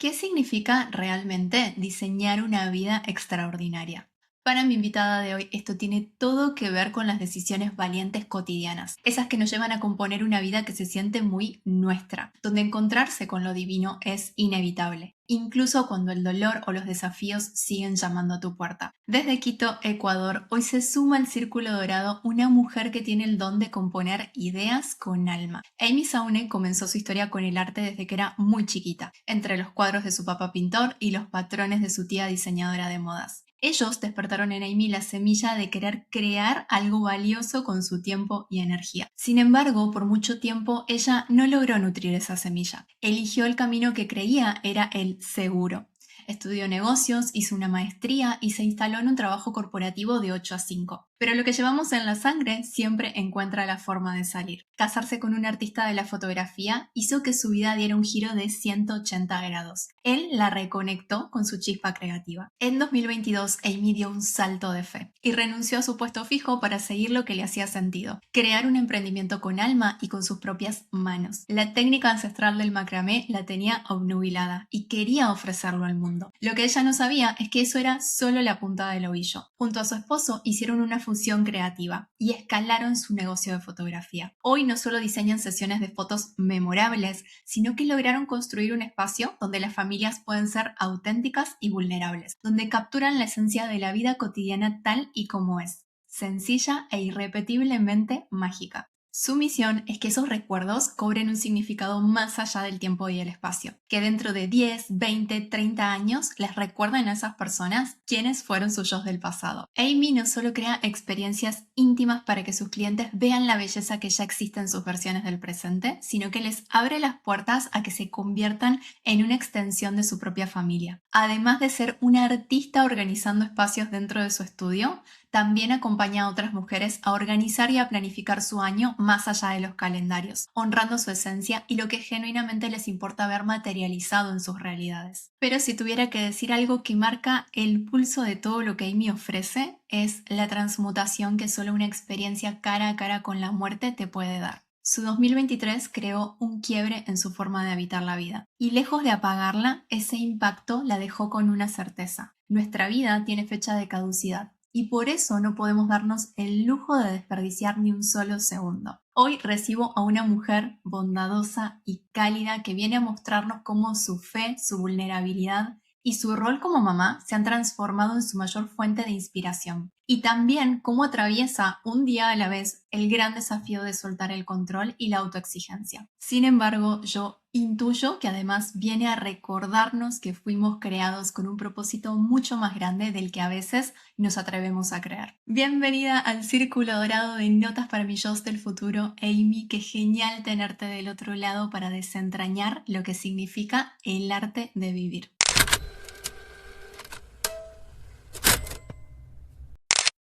¿Qué significa realmente diseñar una vida extraordinaria? Para mi invitada de hoy, esto tiene todo que ver con las decisiones valientes cotidianas, esas que nos llevan a componer una vida que se siente muy nuestra, donde encontrarse con lo divino es inevitable, incluso cuando el dolor o los desafíos siguen llamando a tu puerta. Desde Quito, Ecuador, hoy se suma al Círculo Dorado una mujer que tiene el don de componer ideas con alma. Amy Saune comenzó su historia con el arte desde que era muy chiquita, entre los cuadros de su papá pintor y los patrones de su tía diseñadora de modas. Ellos despertaron en Amy la semilla de querer crear algo valioso con su tiempo y energía. Sin embargo, por mucho tiempo ella no logró nutrir esa semilla. Eligió el camino que creía era el seguro. Estudió negocios, hizo una maestría y se instaló en un trabajo corporativo de 8 a 5. Pero lo que llevamos en la sangre siempre encuentra la forma de salir. Casarse con un artista de la fotografía hizo que su vida diera un giro de 180 grados. Él la reconectó con su chispa creativa. En 2022, Amy dio un salto de fe y renunció a su puesto fijo para seguir lo que le hacía sentido: crear un emprendimiento con alma y con sus propias manos. La técnica ancestral del macramé la tenía obnubilada y quería ofrecerlo al mundo. Lo que ella no sabía es que eso era solo la punta del ovillo. Junto a su esposo hicieron una fusión creativa y escalaron su negocio de fotografía. Hoy no solo diseñan sesiones de fotos memorables, sino que lograron construir un espacio donde las familias pueden ser auténticas y vulnerables, donde capturan la esencia de la vida cotidiana tal y como es, sencilla e irrepetiblemente mágica. Su misión es que esos recuerdos cobren un significado más allá del tiempo y el espacio, que dentro de 10, 20, 30 años les recuerden a esas personas quiénes fueron suyos del pasado. Amy no solo crea experiencias íntimas para que sus clientes vean la belleza que ya existe en sus versiones del presente, sino que les abre las puertas a que se conviertan en una extensión de su propia familia. Además de ser una artista organizando espacios dentro de su estudio, también acompaña a otras mujeres a organizar y a planificar su año más allá de los calendarios, honrando su esencia y lo que genuinamente les importa ver materializado en sus realidades. Pero si tuviera que decir algo que marca el pulso de todo lo que Amy ofrece, es la transmutación que solo una experiencia cara a cara con la muerte te puede dar. Su 2023 creó un quiebre en su forma de habitar la vida, y lejos de apagarla, ese impacto la dejó con una certeza: nuestra vida tiene fecha de caducidad, y por eso no podemos darnos el lujo de desperdiciar ni un solo segundo. Hoy recibo a una mujer bondadosa y cálida que viene a mostrarnos cómo su fe, su vulnerabilidad y su rol como mamá se han transformado en su mayor fuente de inspiración. Y también cómo atraviesa un día a la vez el gran desafío de soltar el control y la autoexigencia. Sin embargo, yo intuyo que además viene a recordarnos que fuimos creados con un propósito mucho más grande del que a veces nos atrevemos a creer. Bienvenida al Círculo Dorado de Notas para mi Yo del futuro, Amy. Qué genial tenerte del otro lado para desentrañar lo que significa el arte de vivir.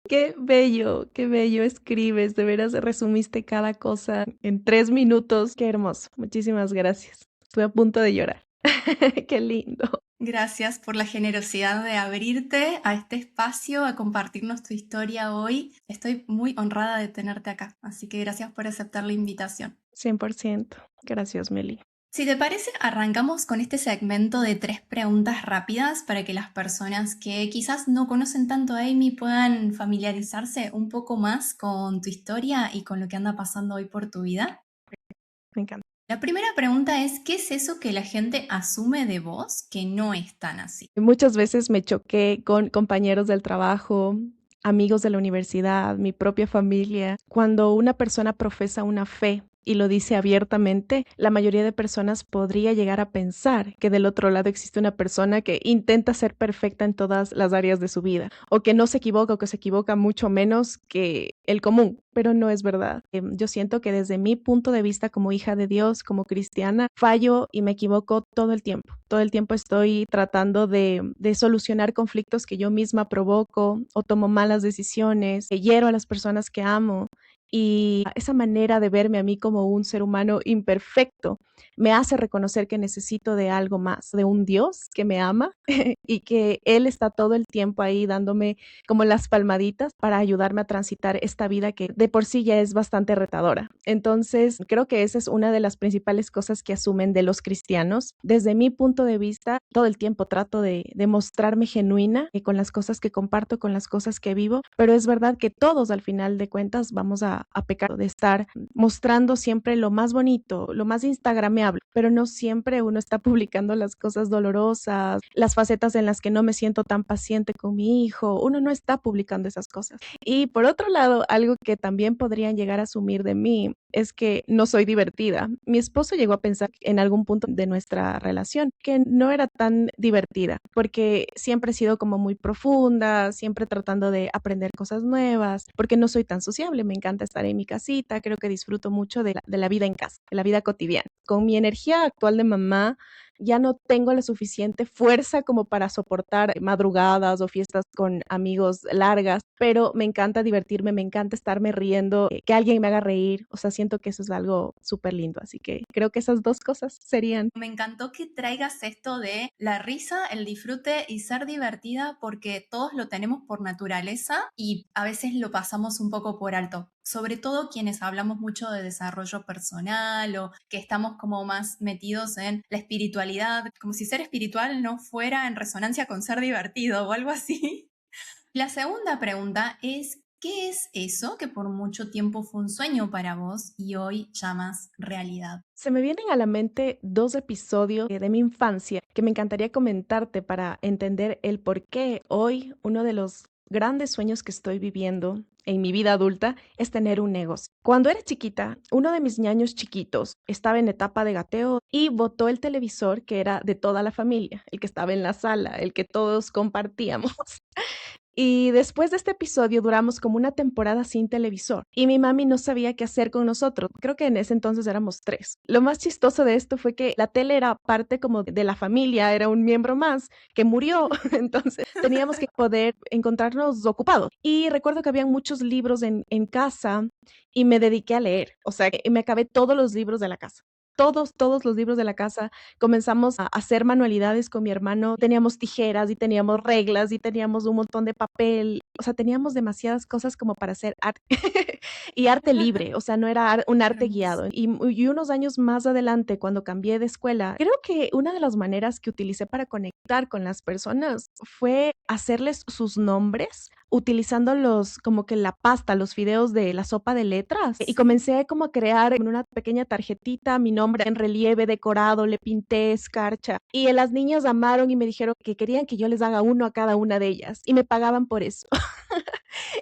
Qué bello escribes, de veras resumiste cada cosa en 3 minutos, qué hermoso, muchísimas gracias. Estoy a punto de llorar. Qué lindo. Gracias por la generosidad de abrirte a este espacio, a compartirnos tu historia hoy. Estoy muy honrada de tenerte acá, así que gracias por aceptar la invitación. 100%. Gracias, Meli. Si te parece, arrancamos con este segmento de 3 preguntas rápidas para que las personas que quizás no conocen tanto a Amy puedan familiarizarse un poco más con tu historia y con lo que anda pasando hoy por tu vida. Me encanta. La primera pregunta es: ¿qué es eso que la gente asume de vos que no es tan así? Muchas veces me choqué con compañeros del trabajo, amigos de la universidad, mi propia familia. Cuando una persona profesa una fe y lo dice abiertamente, la mayoría de personas podría llegar a pensar que del otro lado existe una persona que intenta ser perfecta en todas las áreas de su vida, o que no se equivoca, o que se equivoca mucho menos que el común, pero no es verdad. Yo siento que desde mi punto de vista como hija de Dios, como cristiana, fallo y me equivoco todo el tiempo. Todo el tiempo estoy tratando de solucionar conflictos que yo misma provoco o tomo malas decisiones, hiero a las personas que amo. Y esa manera de verme a mí como un ser humano imperfecto me hace reconocer que necesito de algo más, de un Dios que me ama y que Él está todo el tiempo ahí dándome como las palmaditas para ayudarme a transitar esta vida que de por sí ya es bastante retadora. Entonces, creo que esa es una de las principales cosas que asumen de los cristianos. Desde mi punto de vista, todo el tiempo trato de mostrarme genuina con las cosas que comparto, con las cosas que vivo, pero es verdad que todos al final de cuentas vamos a pecar de estar mostrando siempre lo más bonito, lo más instagrameable, pero no siempre uno está publicando las cosas dolorosas, las facetas en las que no me siento tan paciente con mi hijo, uno no está publicando esas cosas. Y por otro lado, algo que también podrían llegar a asumir de mí es que no soy divertida. Mi esposo llegó a pensar en algún punto de nuestra relación que no era tan divertida, porque siempre he sido como muy profunda, siempre tratando de aprender cosas nuevas, porque no soy tan sociable, me encanta estar en mi casita, creo que disfruto mucho de la vida en casa, de la vida cotidiana. Con mi energía actual de mamá, ya no tengo la suficiente fuerza como para soportar madrugadas o fiestas con amigos largas, pero me encanta divertirme, me encanta estarme riendo, que alguien me haga reír, o sea, siento que eso es algo súper lindo, así que creo que esas dos cosas serían. Me encantó que traigas esto de la risa, el disfrute y ser divertida porque todos lo tenemos por naturaleza y a veces lo pasamos un poco por alto. Sobre todo quienes hablamos mucho de desarrollo personal o que estamos como más metidos en la espiritualidad, como si ser espiritual no fuera en resonancia con ser divertido o algo así. La segunda pregunta es, ¿qué es eso que por mucho tiempo fue un sueño para vos y hoy llamas realidad? Se me vienen a la mente dos episodios de mi infancia que me encantaría comentarte para entender el por qué hoy uno de los grandes sueños que estoy viviendo en mi vida adulta es tener un negocio. Cuando era chiquita, uno de mis ñaños chiquitos estaba en etapa de gateo y botó el televisor que era de toda la familia, el que estaba en la sala, el que todos compartíamos. Y después de este episodio duramos como una temporada sin televisor y mi mami no sabía qué hacer con nosotros. Creo que en ese entonces éramos tres. Lo más chistoso de esto fue que la tele era parte como de la familia, era un miembro más que murió, entonces teníamos que poder encontrarnos ocupados. Y recuerdo que habían muchos libros en casa y me dediqué a leer, o sea, que me acabé todos los libros de la casa. Todos los libros de la casa. Comenzamos a hacer manualidades con mi hermano. Teníamos tijeras y teníamos reglas y teníamos un montón de papel. O sea, teníamos demasiadas cosas como para hacer arte y arte libre. O sea, no era un arte Hermoso. guiado. Y unos años más adelante, cuando cambié de escuela, creo que una de las maneras que utilicé para conectar con las personas fue hacerles sus nombres utilizando como que la pasta, los fideos de la sopa de letras. Y comencé como a crear en una pequeña tarjetita mi nombre en relieve, decorado, le pinté escarcha. Y las niñas amaron y me dijeron que querían que yo les haga uno a cada una de ellas. Y me pagaban por eso.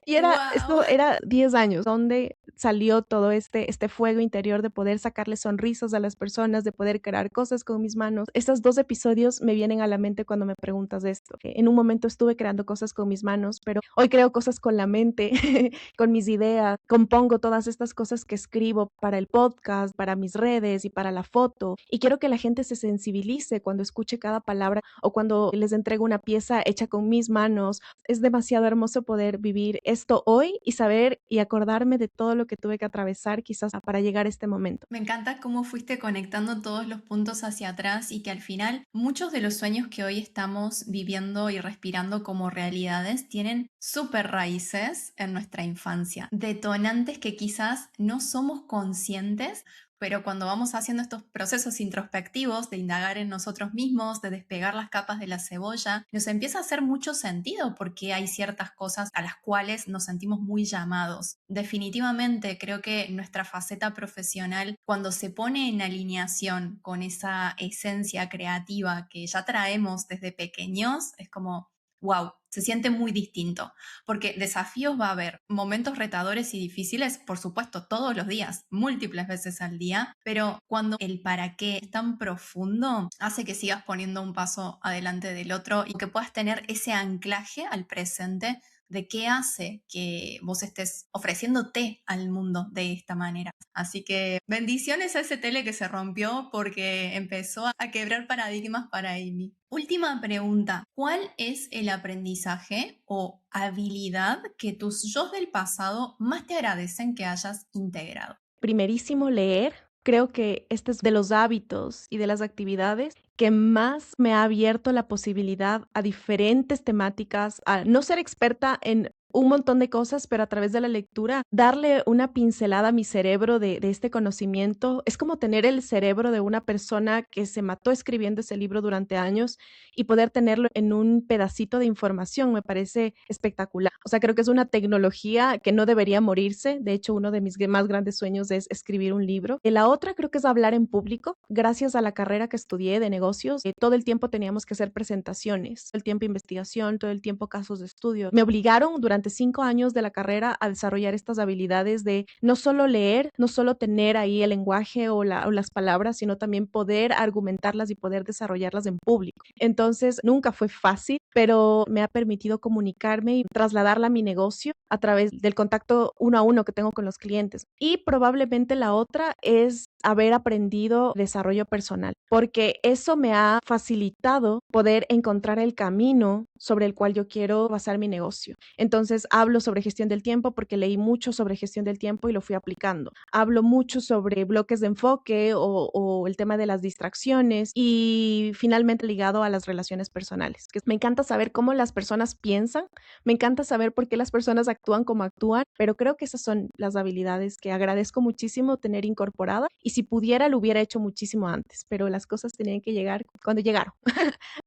Y ¡Wow! esto era 10 años, donde salió todo este fuego interior de poder sacarle sonrisas a las personas, de poder crear cosas con mis manos. Estos dos episodios me vienen a la mente cuando me preguntas esto. Que en un momento estuve creando cosas con mis manos, pero hoy creo cosas con la mente, con mis ideas, compongo todas estas cosas que escribo para el podcast, para mis redes y para la foto. Y quiero que la gente se sensibilice cuando escuche cada palabra o cuando les entrego una pieza hecha con mis manos. Es demasiado hermoso poder vivir esto hoy y saber y acordarme de todo lo que tuve que atravesar quizás para llegar a este momento. Me encanta cómo fuiste conectando todos los puntos hacia atrás y que al final muchos de los sueños que hoy estamos viviendo y respirando como realidades tienen súper raíces en nuestra infancia, detonantes que quizás no somos conscientes, pero cuando vamos haciendo estos procesos introspectivos de indagar en nosotros mismos, de despegar las capas de la cebolla, nos empieza a hacer mucho sentido porque hay ciertas cosas a las cuales nos sentimos muy llamados. Definitivamente creo que nuestra faceta profesional, cuando se pone en alineación con esa esencia creativa que ya traemos desde pequeños, es como, wow, se siente muy distinto, porque desafíos va a haber, momentos retadores y difíciles, por supuesto, todos los días, múltiples veces al día, pero cuando el para qué es tan profundo, hace que sigas poniendo un paso adelante del otro y que puedas tener ese anclaje al presente de qué hace que vos estés ofreciéndote al mundo de esta manera. Así que bendiciones a ese tele que se rompió porque empezó a quebrar paradigmas para Amy. Última pregunta, ¿cuál es el aprendizaje o habilidad que tus yo del pasado más te agradecen que hayas integrado? Primerísimo, leer. Creo que este es de los hábitos y de las actividades que más me ha abierto la posibilidad a diferentes temáticas, a no ser experta en un montón de cosas, pero a través de la lectura, darle una pincelada a mi cerebro de este conocimiento. Es como tener el cerebro de una persona que se mató escribiendo ese libro durante años y poder tenerlo en un pedacito de información, me parece espectacular. O sea, creo que es una tecnología que no debería morirse. De hecho, uno de mis más grandes sueños es escribir un libro. Y la otra creo que es hablar en público. Gracias a la carrera que estudié de negocios, todo el tiempo teníamos que hacer presentaciones, todo el tiempo investigación, todo el tiempo casos de estudio. Me obligaron durante 5 años de la carrera a desarrollar estas habilidades de no solo leer, no solo tener ahí el lenguaje o las palabras, sino también poder argumentarlas y poder desarrollarlas en público. Entonces, nunca fue fácil, pero me ha permitido comunicarme y trasladarla a mi negocio a través del contacto uno a uno que tengo con los clientes. Y probablemente la otra es haber aprendido desarrollo personal, porque eso me ha facilitado poder encontrar el camino sobre el cual yo quiero basar mi negocio. Entonces, hablo sobre gestión del tiempo porque leí mucho sobre gestión del tiempo y lo fui aplicando. Hablo mucho sobre bloques de enfoque o el tema de las distracciones y finalmente ligado a las relaciones personales. Que me encanta saber cómo las personas piensan, me encanta saber por qué las personas actúan como actúan, pero creo que esas son las habilidades que agradezco muchísimo tener incorporada y si pudiera lo hubiera hecho muchísimo antes, pero las cosas tenían que llegar cuando llegaron.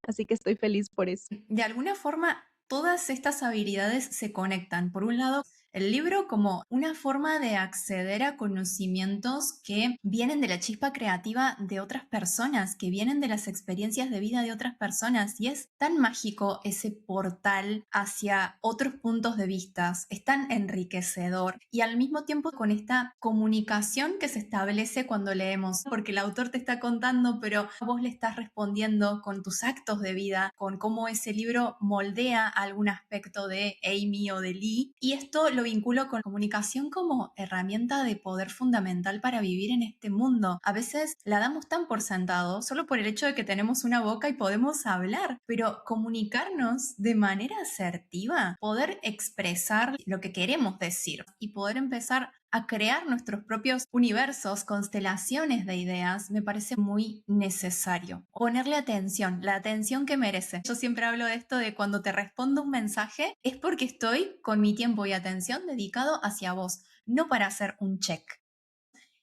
Así que estoy feliz por eso. De alguna forma, todas estas habilidades se conectan. Por un lado, el libro como una forma de acceder a conocimientos que vienen de la chispa creativa de otras personas, que vienen de las experiencias de vida de otras personas. Y es tan mágico ese portal hacia otros puntos de vista, es tan enriquecedor. Y al mismo tiempo con esta comunicación que se establece cuando leemos, porque el autor te está contando, pero vos le estás respondiendo con tus actos de vida, con cómo ese libro moldea algún aspecto de Amy o de Lee. Y esto lo vinculo con comunicación como herramienta de poder fundamental para vivir en este mundo. A veces la damos tan por sentado solo por el hecho de que tenemos una boca y podemos hablar, pero comunicarnos de manera asertiva, poder expresar lo que queremos decir y poder empezar a crear nuestros propios universos, constelaciones de ideas, me parece muy necesario. Ponerle atención, la atención que merece. Yo siempre hablo de esto de cuando te respondo un mensaje, es porque estoy con mi tiempo y atención dedicado hacia vos, no para hacer un check.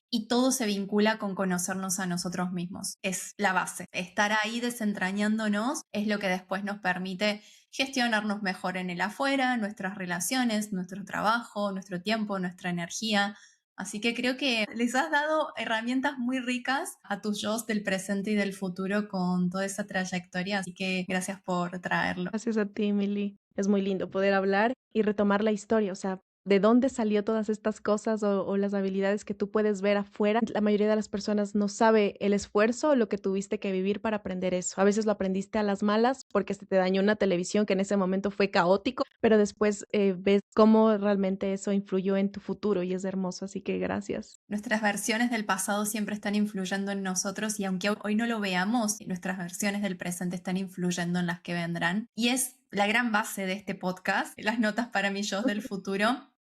Y todo se vincula con conocernos a nosotros mismos. Es la base. Estar ahí desentrañándonos es lo que después nos permite gestionarnos mejor en el afuera, nuestras relaciones, nuestro trabajo, nuestro tiempo, nuestra energía. Así que creo que les has dado herramientas muy ricas a tus yo del presente y del futuro con toda esa trayectoria. Así que gracias por traerlo. Gracias a ti, Emily. Es muy lindo poder hablar y retomar la historia, o sea, de dónde salió todas estas cosas o las habilidades que tú puedes ver afuera. La mayoría de las personas no sabe el esfuerzo o lo que tuviste que vivir para aprender eso. A veces lo aprendiste a las malas porque se te dañó una televisión que en ese momento fue caótico, pero después ves cómo realmente eso influyó en tu futuro y es hermoso, así que gracias. Nuestras versiones del pasado siempre están influyendo en nosotros y aunque hoy no lo veamos, nuestras versiones del presente están influyendo en las que vendrán. Y es la gran base de este podcast, las notas para mi yo del futuro.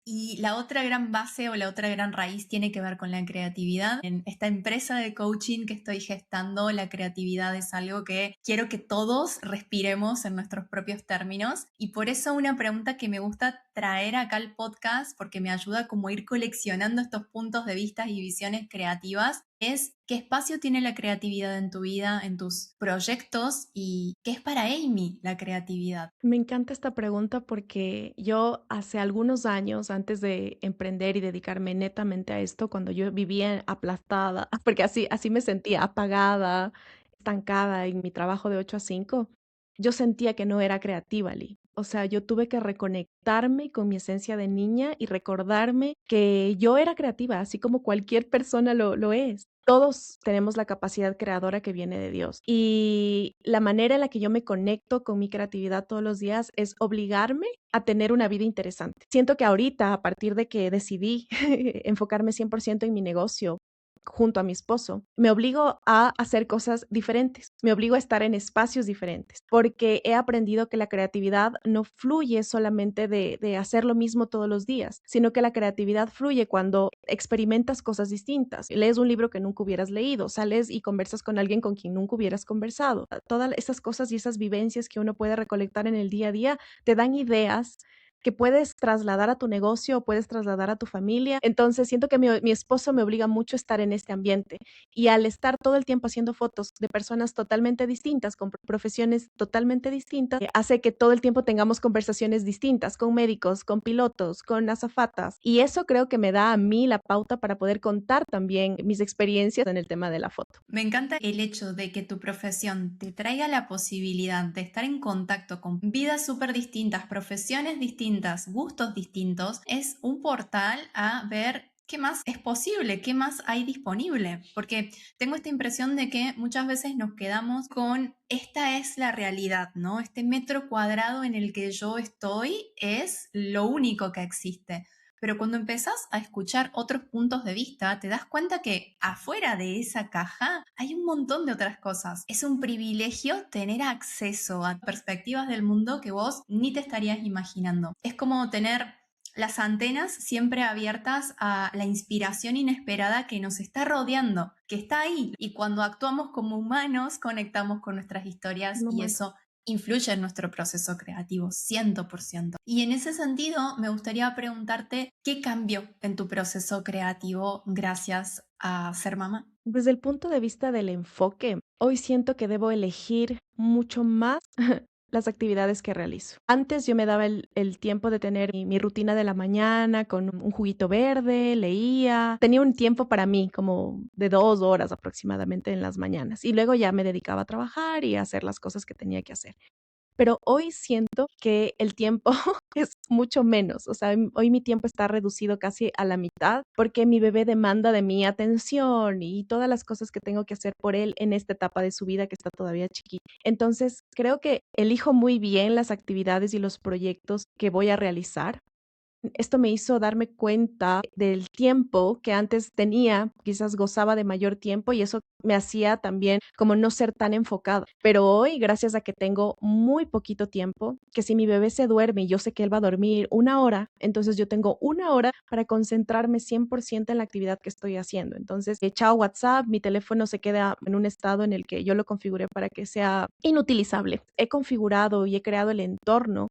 Y la otra gran base o la otra gran raíz tiene que ver con la creatividad. En esta empresa de coaching que estoy gestando, la creatividad es algo que quiero que todos respiremos en nuestros propios términos. Y por eso una pregunta que me gusta traer acá al podcast, porque me ayuda como a ir coleccionando estos puntos de vista y visiones creativas, es qué espacio tiene la creatividad en tu vida, en tus proyectos y qué es para Amy la creatividad. Me encanta esta pregunta porque yo hace algunos años, antes de emprender y dedicarme netamente a esto, cuando yo vivía aplastada, porque así me sentía, apagada, estancada en mi trabajo de 8 a 5, yo sentía que no era creativa, Lee. O sea, yo tuve que reconectarme con mi esencia de niña y recordarme que yo era creativa, así como cualquier persona lo es. Todos tenemos la capacidad creadora que viene de Dios. Y la manera en la que yo me conecto con mi creatividad todos los días es obligarme a tener una vida interesante. Siento que ahorita, a partir de que decidí enfocarme 100% en mi negocio, junto a mi esposo, me obligo a hacer cosas diferentes, me obligo a estar en espacios diferentes, porque he aprendido que la creatividad no fluye solamente de hacer lo mismo todos los días, sino que la creatividad fluye cuando experimentas cosas distintas, lees un libro que nunca hubieras leído, sales y conversas con alguien con quien nunca hubieras conversado. Todas esas cosas y esas vivencias que uno puede recolectar en el día a día te dan ideas que puedes trasladar a tu negocio o puedes trasladar a tu familia. Entonces, siento que mi esposo me obliga mucho a estar en este ambiente y al estar todo el tiempo haciendo fotos de personas totalmente distintas, con profesiones totalmente distintas, hace que todo el tiempo tengamos conversaciones distintas con médicos, con pilotos, con azafatas. Y eso creo que me da a mí la pauta para poder contar también mis experiencias en el tema de la foto. Me encanta el hecho de que tu profesión te traiga la posibilidad de estar en contacto con vidas súper distintas, profesiones distintas, gustos distintos. Es un portal a ver qué más es posible, qué más hay disponible. Porque tengo esta impresión de que muchas veces nos quedamos con esta es la realidad, ¿no? Este metro cuadrado en el que yo estoy es lo único que existe. Pero cuando empezás a escuchar otros puntos de vista, te das cuenta que afuera de esa caja hay un montón de otras cosas. Es un privilegio tener acceso a perspectivas del mundo que vos ni te estarías imaginando. Es como tener las antenas siempre abiertas a la inspiración inesperada que nos está rodeando, que está ahí. Y cuando actuamos como humanos, conectamos con nuestras historias No y muero. eso influye en nuestro proceso creativo, 100%. Y en ese sentido, me gustaría preguntarte qué cambió en tu proceso creativo gracias a ser mamá. Desde el punto de vista del enfoque, hoy siento que debo elegir mucho más las actividades que realizo. Antes yo me daba el tiempo de tener mi rutina de la mañana con un juguito verde, leía, tenía un tiempo para mí como de 2 horas aproximadamente en las mañanas y luego ya me dedicaba a trabajar y a hacer las cosas que tenía que hacer. Pero hoy siento que el tiempo es mucho menos, o sea, hoy mi tiempo está reducido casi a la mitad, porque mi bebé demanda de mi atención y todas las cosas que tengo que hacer por él en esta etapa de su vida que está todavía chiquito. Entonces, creo que elijo muy bien las actividades y los proyectos que voy a realizar. Esto me hizo darme cuenta del tiempo que antes tenía, quizás gozaba de mayor tiempo y eso me hacía también como no ser tan enfocada. Pero hoy, gracias a que tengo muy poquito tiempo, que si mi bebé se duerme y yo sé que él va a dormir 1 hora, entonces yo tengo 1 hora para concentrarme 100% en la actividad que estoy haciendo. Entonces, chao WhatsApp, mi teléfono se queda en un estado en el que yo lo configuré para que sea inutilizable. He configurado y he creado el entorno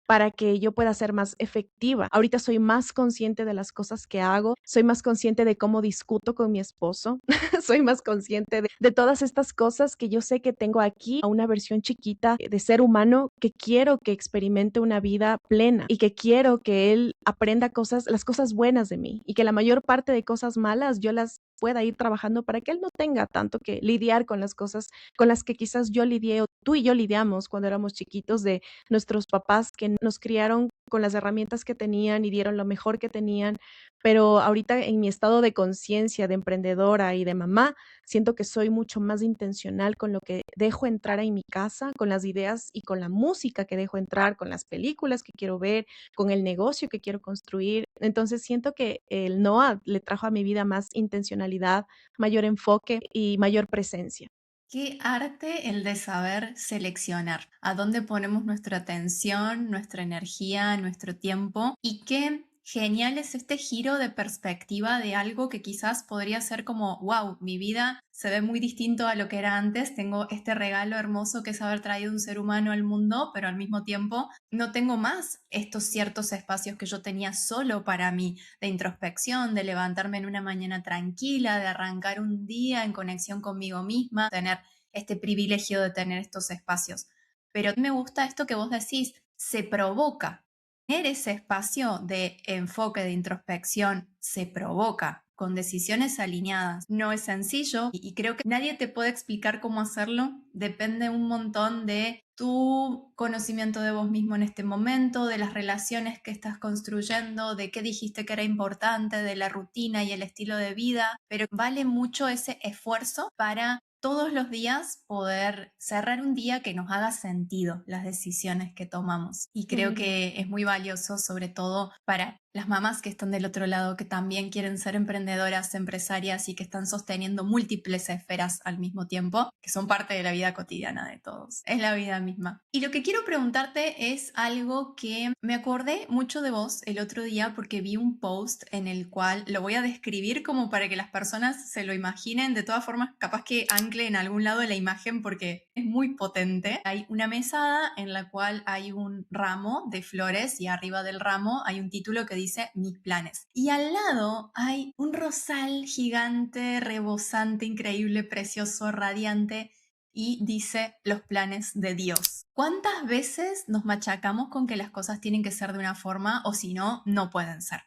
para que yo pueda ser más efectiva. Ahorita soy más consciente de las cosas que hago, soy más consciente de cómo discuto con mi esposo, soy más consciente de todas estas cosas que yo sé que tengo aquí a una versión chiquita de ser humano que quiero que experimente una vida plena y que quiero que él aprenda cosas, las cosas buenas de mí y que la mayor parte de cosas malas yo las pueda ir trabajando para que él no tenga tanto que lidiar con las cosas con las que quizás yo lidié o tú y yo lidiamos cuando éramos chiquitos de nuestros papás que nos criaron con las herramientas que tenían y dieron lo mejor que tenían, pero ahorita en mi estado de conciencia de emprendedora y de mamá, siento que soy mucho más intencional con lo que dejo entrar en mi casa, con las ideas y con la música que dejo entrar, con las películas que quiero ver, con el negocio que quiero construir. Entonces siento que el NOA le trajo a mi vida más intencionalidad, mayor enfoque y mayor presencia. Qué arte el de saber seleccionar a dónde ponemos nuestra atención, nuestra energía, nuestro tiempo y qué genial es este giro de perspectiva de algo que quizás podría ser como, wow, mi vida se ve muy distinto a lo que era antes, tengo este regalo hermoso que es haber traído un ser humano al mundo, pero al mismo tiempo no tengo más estos ciertos espacios que yo tenía solo para mí, de introspección, de levantarme en una mañana tranquila, de arrancar un día en conexión conmigo misma, tener este privilegio de tener estos espacios. Pero me gusta esto que vos decís, se provoca. Tener ese espacio de enfoque, de introspección, se provoca con decisiones alineadas. No es sencillo y creo que nadie te puede explicar cómo hacerlo. Depende un montón de tu conocimiento de vos mismo en este momento, de las relaciones que estás construyendo, de qué dijiste que era importante, de la rutina y el estilo de vida, pero vale mucho ese esfuerzo para todos los días poder cerrar un día que nos haga sentido las decisiones que tomamos. Y creo que es muy valioso, sobre todo para las mamás que están del otro lado, que también quieren ser emprendedoras, empresarias y que están sosteniendo múltiples esferas al mismo tiempo, que son parte de la vida cotidiana de todos. Es la vida misma. Y lo que quiero preguntarte es algo que me acordé mucho de vos el otro día porque vi un post en el cual lo voy a describir como para que las personas se lo imaginen. De todas formas, capaz que ancle en algún lado la imagen porque es muy potente. Hay una mesada en la cual hay un ramo de flores y arriba del ramo hay un título que dice Mis planes. Y al lado hay un rosal gigante, rebosante, increíble, precioso, radiante y dice Los planes de Dios. ¿Cuántas veces nos machacamos con que las cosas tienen que ser de una forma o si no, no pueden ser?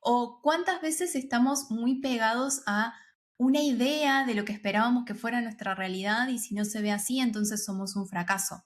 ¿O cuántas veces estamos muy pegados a una idea de lo que esperábamos que fuera nuestra realidad y si no se ve así, entonces somos un fracaso?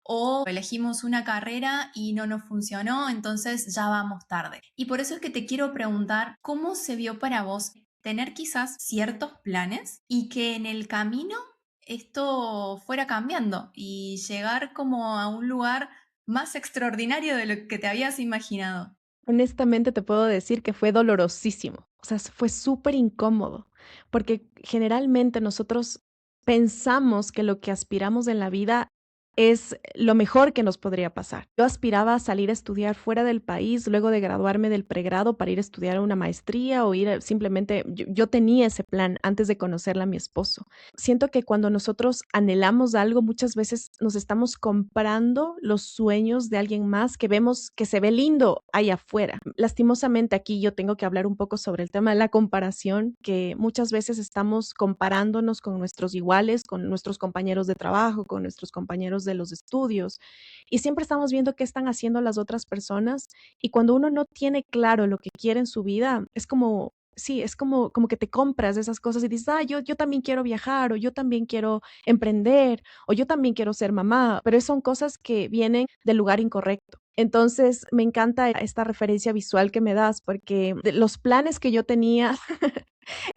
O elegimos una carrera y no nos funcionó, entonces ya vamos tarde. Y por eso es que te quiero preguntar, ¿cómo se vio para vos tener quizás ciertos planes y que en el camino esto fuera cambiando y llegar como a un lugar más extraordinario de lo que te habías imaginado? Honestamente, te puedo decir que fue dolorosísimo, o sea, fue súper incómodo, porque generalmente nosotros pensamos que lo que aspiramos en la vida es lo mejor que nos podría pasar. Yo aspiraba a salir a estudiar fuera del país, luego de graduarme del pregrado para ir a estudiar una maestría o ir simplemente, yo tenía ese plan antes de conocerla a mi esposo. Siento que cuando nosotros anhelamos algo, muchas veces nos estamos comprando los sueños de alguien más que vemos que se ve lindo ahí afuera. Lastimosamente aquí yo tengo que hablar un poco sobre el tema de la comparación, que muchas veces estamos comparándonos con nuestros iguales, con nuestros compañeros de trabajo, con nuestros compañeros de los estudios, y siempre estamos viendo qué están haciendo las otras personas, y cuando uno no tiene claro lo que quiere en su vida, es como sí, es como que te compras esas cosas y dices: "Ah, yo también quiero viajar, o yo también quiero emprender, o yo también quiero ser mamá", pero son cosas que vienen del lugar incorrecto. Entonces, me encanta esta referencia visual que me das, porque de los planes que yo tenía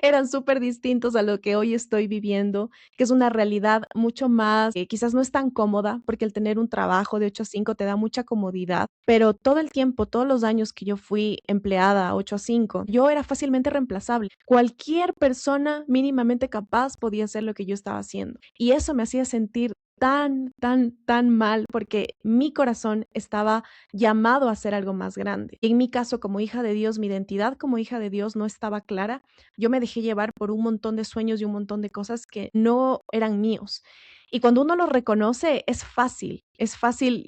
eran súper distintos a lo que hoy estoy viviendo, que es una realidad mucho más, quizás no es tan cómoda, porque el tener un trabajo de 8 a 5 te da mucha comodidad, pero todo el tiempo, todos los años que yo fui empleada 8 a 5, yo era fácilmente reemplazable. Cualquier persona mínimamente capaz podía hacer lo que yo estaba haciendo. Y eso me hacía sentir tan mal, porque mi corazón estaba llamado a hacer algo más grande. Y en mi caso, como hija de Dios, mi identidad como hija de Dios no estaba clara. Yo me dejé llevar por un montón de sueños y un montón de cosas que no eran míos. Y cuando uno los reconoce, es fácil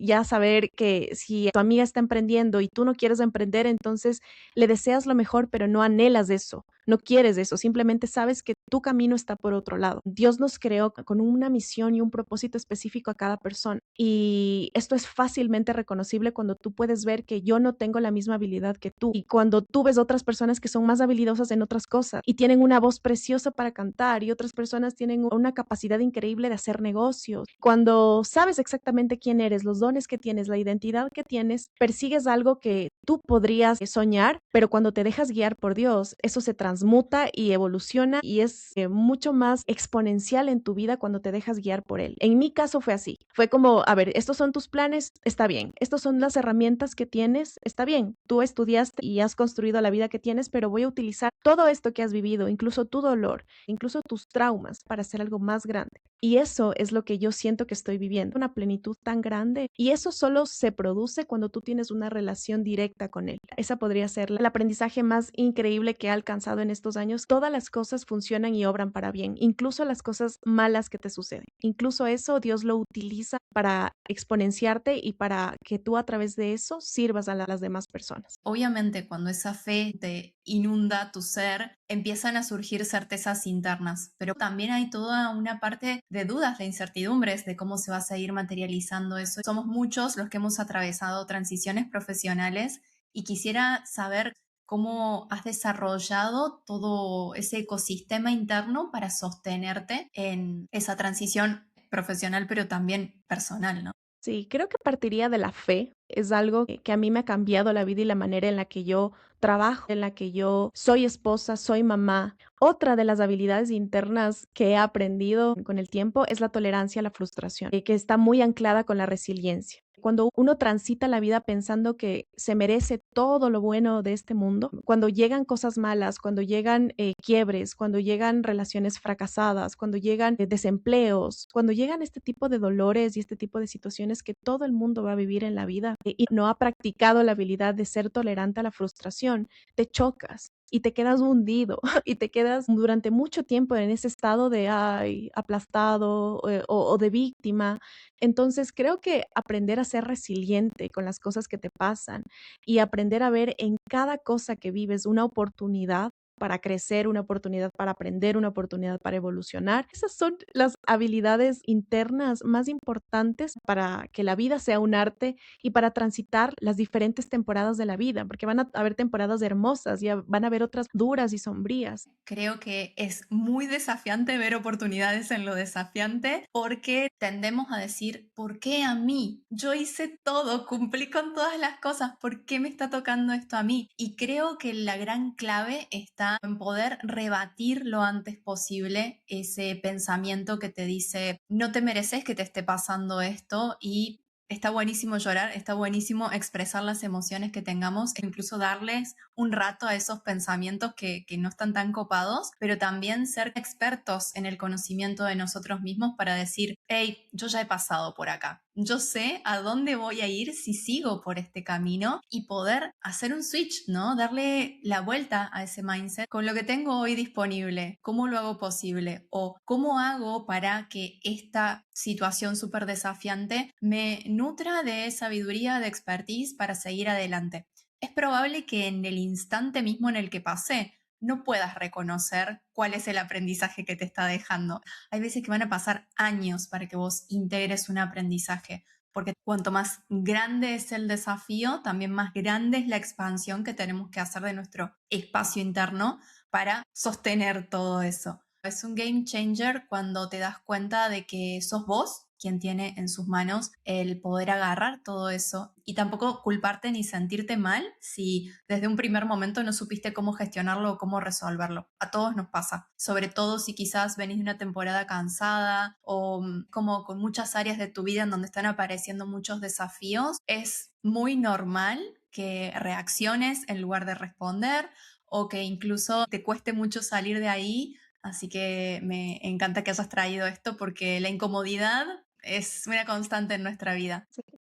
ya saber que si tu amiga está emprendiendo y tú no quieres emprender, entonces le deseas lo mejor, pero no anhelas eso, no quieres eso, simplemente sabes que tu camino está por otro lado. Dios nos creó con una misión y un propósito específico a cada persona. Y esto es fácilmente reconocible cuando tú puedes ver que yo no tengo la misma habilidad que tú. Y cuando tú ves otras personas que son más habilidosas en otras cosas y tienen una voz preciosa para cantar y otras personas tienen una capacidad increíble de hacer negocios. Cuando sabes exactamente quién eres, los dones que tienes, la identidad que tienes, persigues algo que tú podrías soñar, pero cuando te dejas guiar por Dios, eso se transmuta y evoluciona y es mucho más exponencial en tu vida cuando te dejas guiar por Él. En mi caso fue así. Fue como, a ver, estos son tus planes, está bien. Estos son las herramientas que tienes, está bien. Tú estudiaste y has construido la vida que tienes, pero voy a utilizar todo esto que has vivido, incluso tu dolor, incluso tus traumas, para hacer algo más grande. Y eso es lo que yo siento que estoy viviendo, una plenitud tan grande. Y eso solo se produce cuando tú tienes una relación directa con Él. Esa podría ser el aprendizaje más increíble que he alcanzado en estos años. Todas las cosas funcionan y obran para bien, incluso las cosas malas que te suceden. Incluso eso Dios lo utiliza para exponenciarte y para que tú a través de eso sirvas a las demás personas. Obviamente, cuando esa fe te inunda tu ser, empiezan a surgir certezas internas, pero también hay toda una parte de dudas, de incertidumbres de cómo se va a seguir materializando eso. Somos muchos los que hemos atravesado transiciones profesionales y quisiera saber cómo has desarrollado todo ese ecosistema interno para sostenerte en esa transición profesional, pero también personal, ¿no? Sí, creo que partiría de la fe. Es algo que a mí me ha cambiado la vida y la manera en la que yo trabajo, en la que yo soy esposa, soy mamá. Otra de las habilidades internas que he aprendido con el tiempo es la tolerancia a la frustración, que está muy anclada con la resiliencia. Cuando uno transita la vida pensando que se merece todo lo bueno de este mundo, cuando llegan cosas malas, cuando llegan quiebres, cuando llegan relaciones fracasadas, cuando llegan desempleos, cuando llegan este tipo de dolores y este tipo de situaciones que todo el mundo va a vivir en la vida y no ha practicado la habilidad de ser tolerante a la frustración, te chocas y te quedas hundido y te quedas durante mucho tiempo en ese estado de ay, aplastado o de víctima. Entonces creo que aprender a ser resiliente con las cosas que te pasan y aprender a ver en cada cosa que vives una oportunidad para crecer, una oportunidad para aprender, una oportunidad para evolucionar. Esas son las habilidades internas más importantes para que la vida sea un arte y para transitar las diferentes temporadas de la vida, porque van a haber temporadas hermosas y van a haber otras duras y sombrías. Creo que es muy desafiante ver oportunidades en lo desafiante porque tendemos a decir, ¿por qué a mí? Yo hice todo, cumplí con todas las cosas, ¿por qué me está tocando esto a mí? Y creo que la gran clave está en poder rebatir lo antes posible ese pensamiento que te dice, no te mereces que te esté pasando esto y está buenísimo llorar, está buenísimo expresar las emociones que tengamos e incluso darles un rato a esos pensamientos que no están tan copados, pero también ser expertos en el conocimiento de nosotros mismos para decir, hey, yo ya he pasado por acá. Yo sé a dónde voy a ir si sigo por este camino y poder hacer un switch, ¿no? Darle la vuelta a ese mindset con lo que tengo hoy disponible. ¿Cómo lo hago posible? O ¿cómo hago para que esta situación súper desafiante me nutra de sabiduría, de expertise para seguir adelante? Es probable que en el instante mismo en el que pasé no puedas reconocer cuál es el aprendizaje que te está dejando. Hay veces que van a pasar años para que vos integres un aprendizaje, porque cuanto más grande es el desafío, también más grande es la expansión que tenemos que hacer de nuestro espacio interno para sostener todo eso. Es un game changer cuando te das cuenta de que sos vos quien tiene en sus manos el poder agarrar todo eso y tampoco culparte ni sentirte mal si desde un primer momento no supiste cómo gestionarlo o cómo resolverlo. A todos nos pasa, sobre todo si quizás venís de una temporada cansada o como con muchas áreas de tu vida en donde están apareciendo muchos desafíos, es muy normal que reacciones en lugar de responder o que incluso te cueste mucho salir de ahí. Así que me encanta que hayas traído esto porque la incomodidad es una constante en nuestra vida.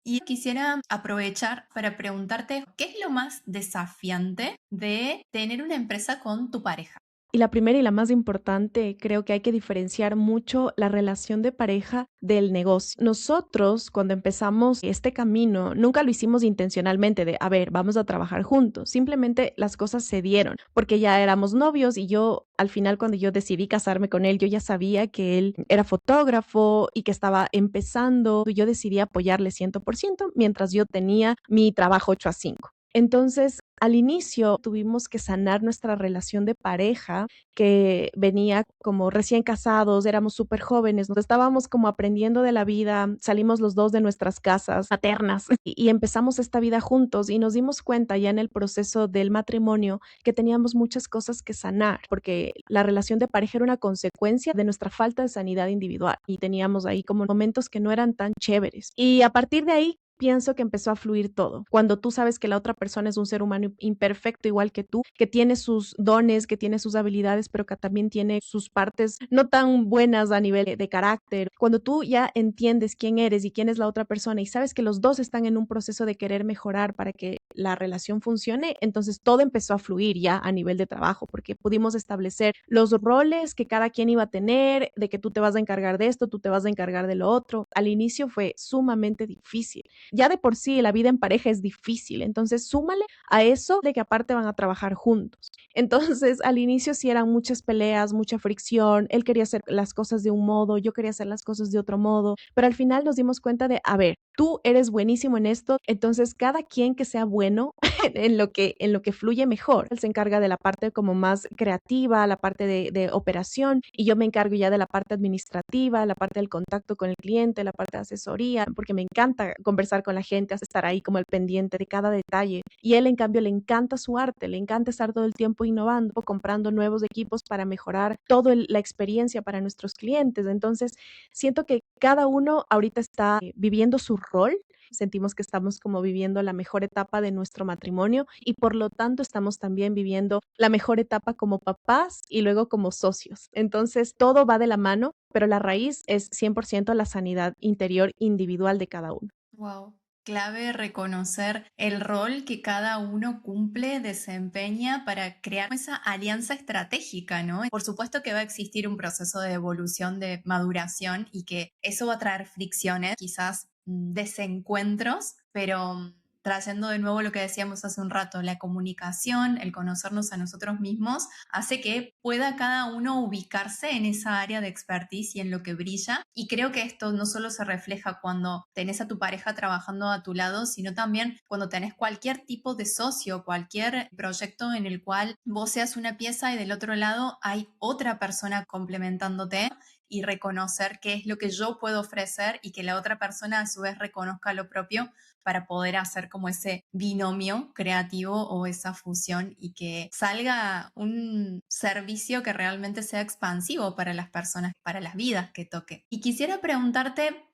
Y quisiera aprovechar para preguntarte, ¿qué es lo más desafiante de tener una empresa con tu pareja? Y la primera y la más importante, creo que hay que diferenciar mucho la relación de pareja del negocio. Nosotros, cuando empezamos este camino, nunca lo hicimos intencionalmente de, a ver, vamos a trabajar juntos. Simplemente las cosas se dieron porque ya éramos novios y yo, al final, cuando yo decidí casarme con él, yo ya sabía que él era fotógrafo y que estaba empezando. Yo decidí apoyarle 100% mientras yo tenía mi trabajo 8 a 5. Entonces, al inicio tuvimos que sanar nuestra relación de pareja que venía como recién casados, éramos súper jóvenes, nos estábamos como aprendiendo de la vida, salimos los dos de nuestras casas maternas y empezamos esta vida juntos y nos dimos cuenta ya en el proceso del matrimonio que teníamos muchas cosas que sanar, porque la relación de pareja era una consecuencia de nuestra falta de sanidad individual y teníamos ahí como momentos que no eran tan chéveres. Y a partir de ahí pienso que empezó a fluir todo. Cuando tú sabes que la otra persona es un ser humano imperfecto igual que tú, que tiene sus dones, que tiene sus habilidades, pero que también tiene sus partes no tan buenas a nivel de carácter. Cuando tú ya entiendes quién eres y quién es la otra persona y sabes que los dos están en un proceso de querer mejorar para que la relación funcione, entonces todo empezó a fluir ya a nivel de trabajo, porque pudimos establecer los roles que cada quien iba a tener, de que tú te vas a encargar de esto, tú te vas a encargar de lo otro. Al inicio fue sumamente difícil. Ya de por sí la vida en pareja es difícil, entonces súmale a eso de que aparte van a trabajar juntos. Entonces al inicio sí eran muchas peleas, mucha fricción, él quería hacer las cosas de un modo, yo quería hacer las cosas de otro modo, pero al final nos dimos cuenta de, a ver, tú eres buenísimo en esto, entonces cada quien que sea bueno en lo que fluye mejor. Él se encarga de la parte como más creativa, la parte de operación, y yo me encargo ya de la parte administrativa, la parte del contacto con el cliente, la parte de asesoría, porque me encanta conversar con la gente, estar ahí como al pendiente de cada detalle. Y él, en cambio, le encanta su arte, le encanta estar todo el tiempo innovando, comprando nuevos equipos para mejorar toda la experiencia para nuestros clientes. Entonces, siento que cada uno ahorita está viviendo su rol. Sentimos que estamos como viviendo la mejor etapa de nuestro matrimonio y por lo tanto estamos también viviendo la mejor etapa como papás y luego como socios. Entonces todo va de la mano, pero la raíz es 100% la sanidad interior individual de cada uno. Wow. Clave reconocer el rol que cada uno cumple, desempeña para crear esa alianza estratégica, ¿no? Por supuesto que va a existir un proceso de evolución, de maduración y que eso va a traer fricciones, quizás desencuentros, pero trayendo de nuevo lo que decíamos hace un rato, la comunicación, el conocernos a nosotros mismos, hace que pueda cada uno ubicarse en esa área de expertise y en lo que brilla. Y creo que esto no solo se refleja cuando tenés a tu pareja trabajando a tu lado, sino también cuando tenés cualquier tipo de socio, cualquier proyecto en el cual vos seas una pieza y del otro lado hay otra persona complementándote, y reconocer qué es lo que yo puedo ofrecer y que la otra persona a su vez reconozca lo propio para poder hacer como ese binomio creativo o esa fusión y que salga un servicio que realmente sea expansivo para las personas, para las vidas que toque. Y quisiera preguntarte,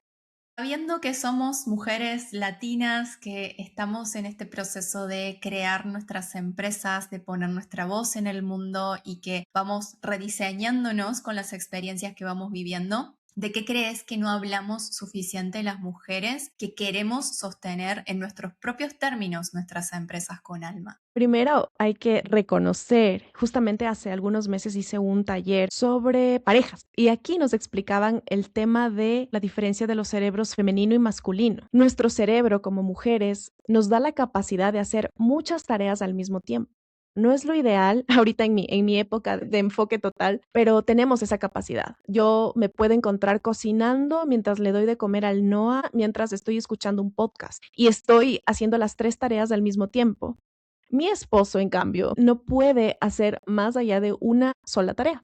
sabiendo que somos mujeres latinas, que estamos en este proceso de crear nuestras empresas, de poner nuestra voz en el mundo y que vamos rediseñándonos con las experiencias que vamos viviendo, ¿de qué crees que no hablamos suficiente las mujeres que queremos sostener en nuestros propios términos nuestras empresas con alma? Primero hay que reconocer, justamente hace algunos meses hice un taller sobre parejas y aquí nos explicaban el tema de la diferencia de los cerebros femenino y masculino. Nuestro cerebro como mujeres nos da la capacidad de hacer muchas tareas al mismo tiempo. No es lo ideal ahorita en mi época de enfoque total, pero tenemos esa capacidad. Yo me puedo encontrar cocinando mientras le doy de comer al Noah, mientras estoy escuchando un podcast y estoy haciendo las tres tareas al mismo tiempo. Mi esposo, en cambio, no puede hacer más allá de una sola tarea.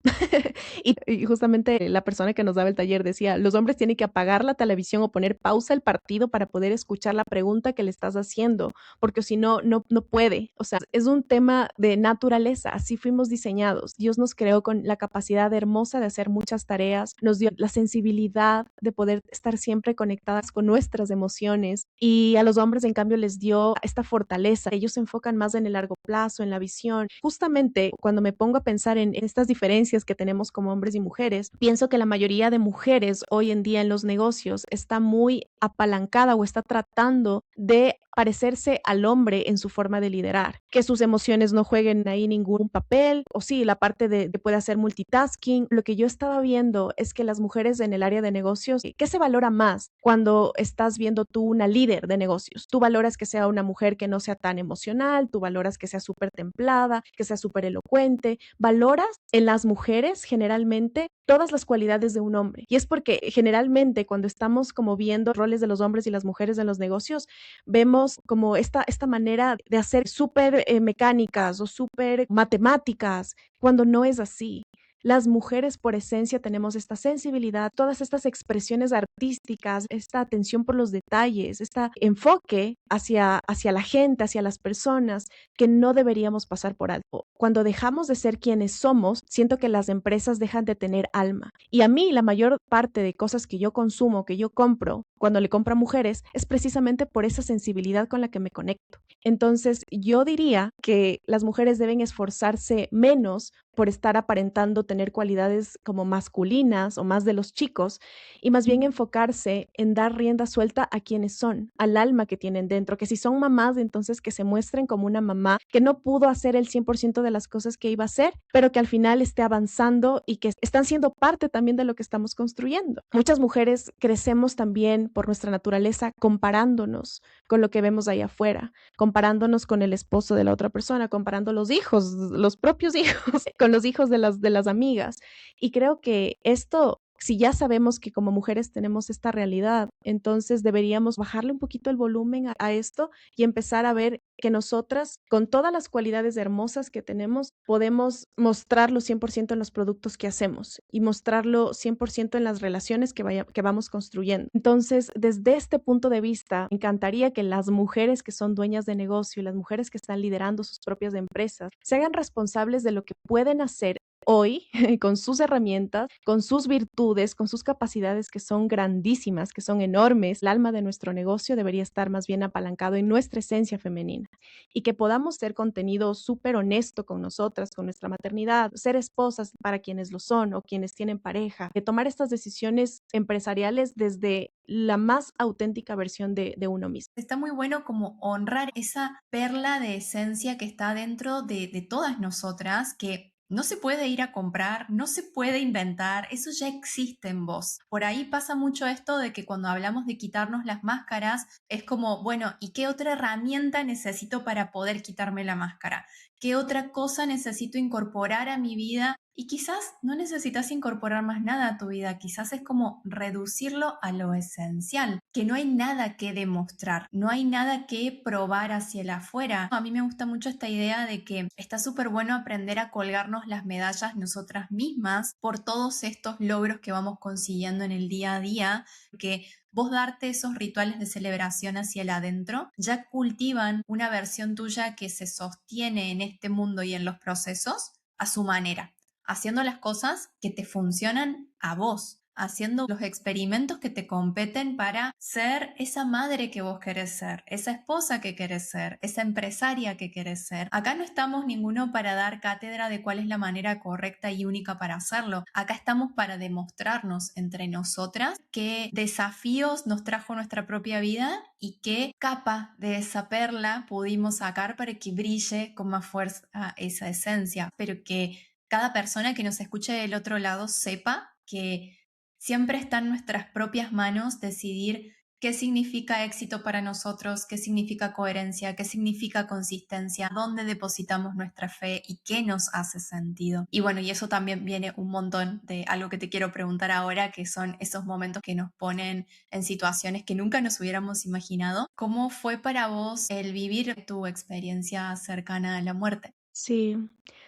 Y justamente la persona que nos daba el taller decía, los hombres tienen que apagar la televisión o poner pausa el partido para poder escuchar la pregunta que le estás haciendo, porque si no, no puede. O sea, es un tema de naturaleza, así fuimos diseñados. Dios nos creó con la capacidad hermosa de hacer muchas tareas, nos dio la sensibilidad de poder estar siempre conectadas con nuestras emociones y a los hombres, en cambio, les dio esta fortaleza. Ellos se enfocan más en el largo plazo, en la visión. Justamente cuando me pongo a pensar en estas diferencias que tenemos como hombres y mujeres, pienso que la mayoría de mujeres hoy en día en los negocios está muy apalancada o está tratando de parecerse al hombre en su forma de liderar, que sus emociones no jueguen ahí ningún papel, o sí, la parte de puede hacer multitasking. Lo que yo estaba viendo es que las mujeres en el área de negocios, ¿qué se valora más cuando estás viendo tú una líder de negocios? Tú valoras que sea una mujer que no sea tan emocional, tú valoras que sea súper templada, que sea súper elocuente, valoras en las mujeres generalmente todas las cualidades de un hombre. Y es porque generalmente cuando estamos como viendo roles de los hombres y las mujeres en los negocios, vemos como esta manera de hacer súper mecánicas o súper matemáticas, cuando no es así. Las mujeres por esencia tenemos esta sensibilidad, todas estas expresiones artísticas, esta atención por los detalles, este enfoque hacia la gente, hacia las personas, que no deberíamos pasar por alto. Cuando dejamos de ser quienes somos, siento que las empresas dejan de tener alma. Y a mí la mayor parte de cosas que yo consumo, que yo compro, cuando le compro a mujeres, es precisamente por esa sensibilidad con la que me conecto. Entonces, yo diría que las mujeres deben esforzarse menos por estar aparentando tener cualidades como masculinas o más de los chicos y más bien enfocarse en dar rienda suelta a quienes son, al alma que tienen dentro, que si son mamás, entonces que se muestren como una mamá que no pudo hacer el 100% de las cosas que iba a hacer, pero que al final esté avanzando y que están siendo parte también de lo que estamos construyendo. Muchas mujeres crecemos también por nuestra naturaleza comparándonos con lo que vemos ahí afuera, comparándonos con el esposo de la otra persona, comparando los hijos, los propios hijos, con los hijos de las amigas. Y creo que esto Si ya sabemos que como mujeres tenemos esta realidad, entonces deberíamos bajarle un poquito el volumen a esto y empezar a ver que nosotras, con todas las cualidades hermosas que tenemos, podemos mostrarlo 100% en los productos que hacemos y mostrarlo 100% en las relaciones que vamos construyendo. Entonces, desde este punto de vista, me encantaría que las mujeres que son dueñas de negocio y las mujeres que están liderando sus propias empresas se hagan responsables de lo que pueden hacer hoy con sus herramientas, con sus virtudes, con sus capacidades que son grandísimas, que son enormes. El alma de nuestro negocio debería estar más bien apalancado en nuestra esencia femenina y que podamos ser contenido súper honesto con nosotras, con nuestra maternidad, ser esposas para quienes lo son o quienes tienen pareja, de tomar estas decisiones empresariales desde la más auténtica versión de uno mismo. Está muy bueno como honrar esa perla de esencia que está dentro de todas nosotras, que no se puede ir a comprar, no se puede inventar, eso ya existe en vos. Por ahí pasa mucho esto de que cuando hablamos de quitarnos las máscaras, es como, bueno, ¿y qué otra herramienta necesito para poder quitarme la máscara? ¿Qué otra cosa necesito incorporar a mi vida? Y quizás no necesitas incorporar más nada a tu vida, quizás es como reducirlo a lo esencial, que no hay nada que demostrar, no hay nada que probar hacia el afuera. A mí me gusta mucho esta idea de que está súper bueno aprender a colgarnos las medallas nosotras mismas por todos estos logros que vamos consiguiendo en el día a día, que vos darte esos rituales de celebración hacia el adentro, ya cultivan una versión tuya que se sostiene en este mundo y en los procesos a su manera, haciendo las cosas que te funcionan a vos, haciendo los experimentos que te competen para ser esa madre que vos querés ser, esa esposa que querés ser, esa empresaria que querés ser. Acá no estamos ninguno para dar cátedra de cuál es la manera correcta y única para hacerlo. Acá estamos para demostrarnos entre nosotras qué desafíos nos trajo nuestra propia vida y qué capa de esa perla pudimos sacar para que brille con más fuerza esa esencia, pero que cada persona que nos escuche del otro lado sepa que siempre está en nuestras propias manos decidir qué significa éxito para nosotros, qué significa coherencia, qué significa consistencia, dónde depositamos nuestra fe y qué nos hace sentido. Y bueno, y eso también viene un montón de algo que te quiero preguntar ahora, que son esos momentos que nos ponen en situaciones que nunca nos hubiéramos imaginado. ¿Cómo fue para vos el vivir tu experiencia cercana a la muerte? Sí,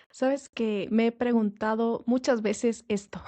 sabes que me he preguntado muchas veces esto,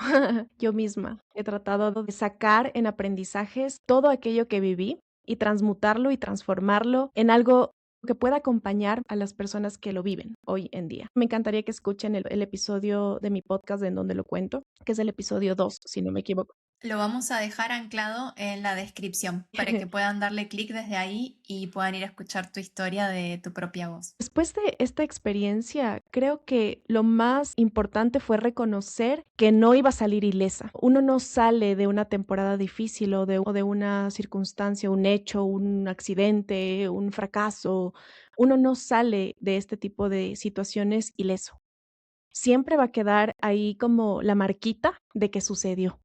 yo misma. He tratado de sacar en aprendizajes todo aquello que viví y transmutarlo y transformarlo en algo que pueda acompañar a las personas que lo viven hoy en día. Me encantaría que escuchen el episodio de mi podcast en donde lo cuento, que es el episodio 2, si no me equivoco. Lo vamos a dejar anclado en la descripción para que puedan darle clic desde ahí y puedan ir a escuchar tu historia de tu propia voz. Después de esta experiencia, creo que lo más importante fue reconocer que no iba a salir ilesa. Uno no sale de una temporada difícil o de una circunstancia, un hecho, un accidente, un fracaso. Uno no sale de este tipo de situaciones ileso. Siempre va a quedar ahí como la marquita de que sucedió,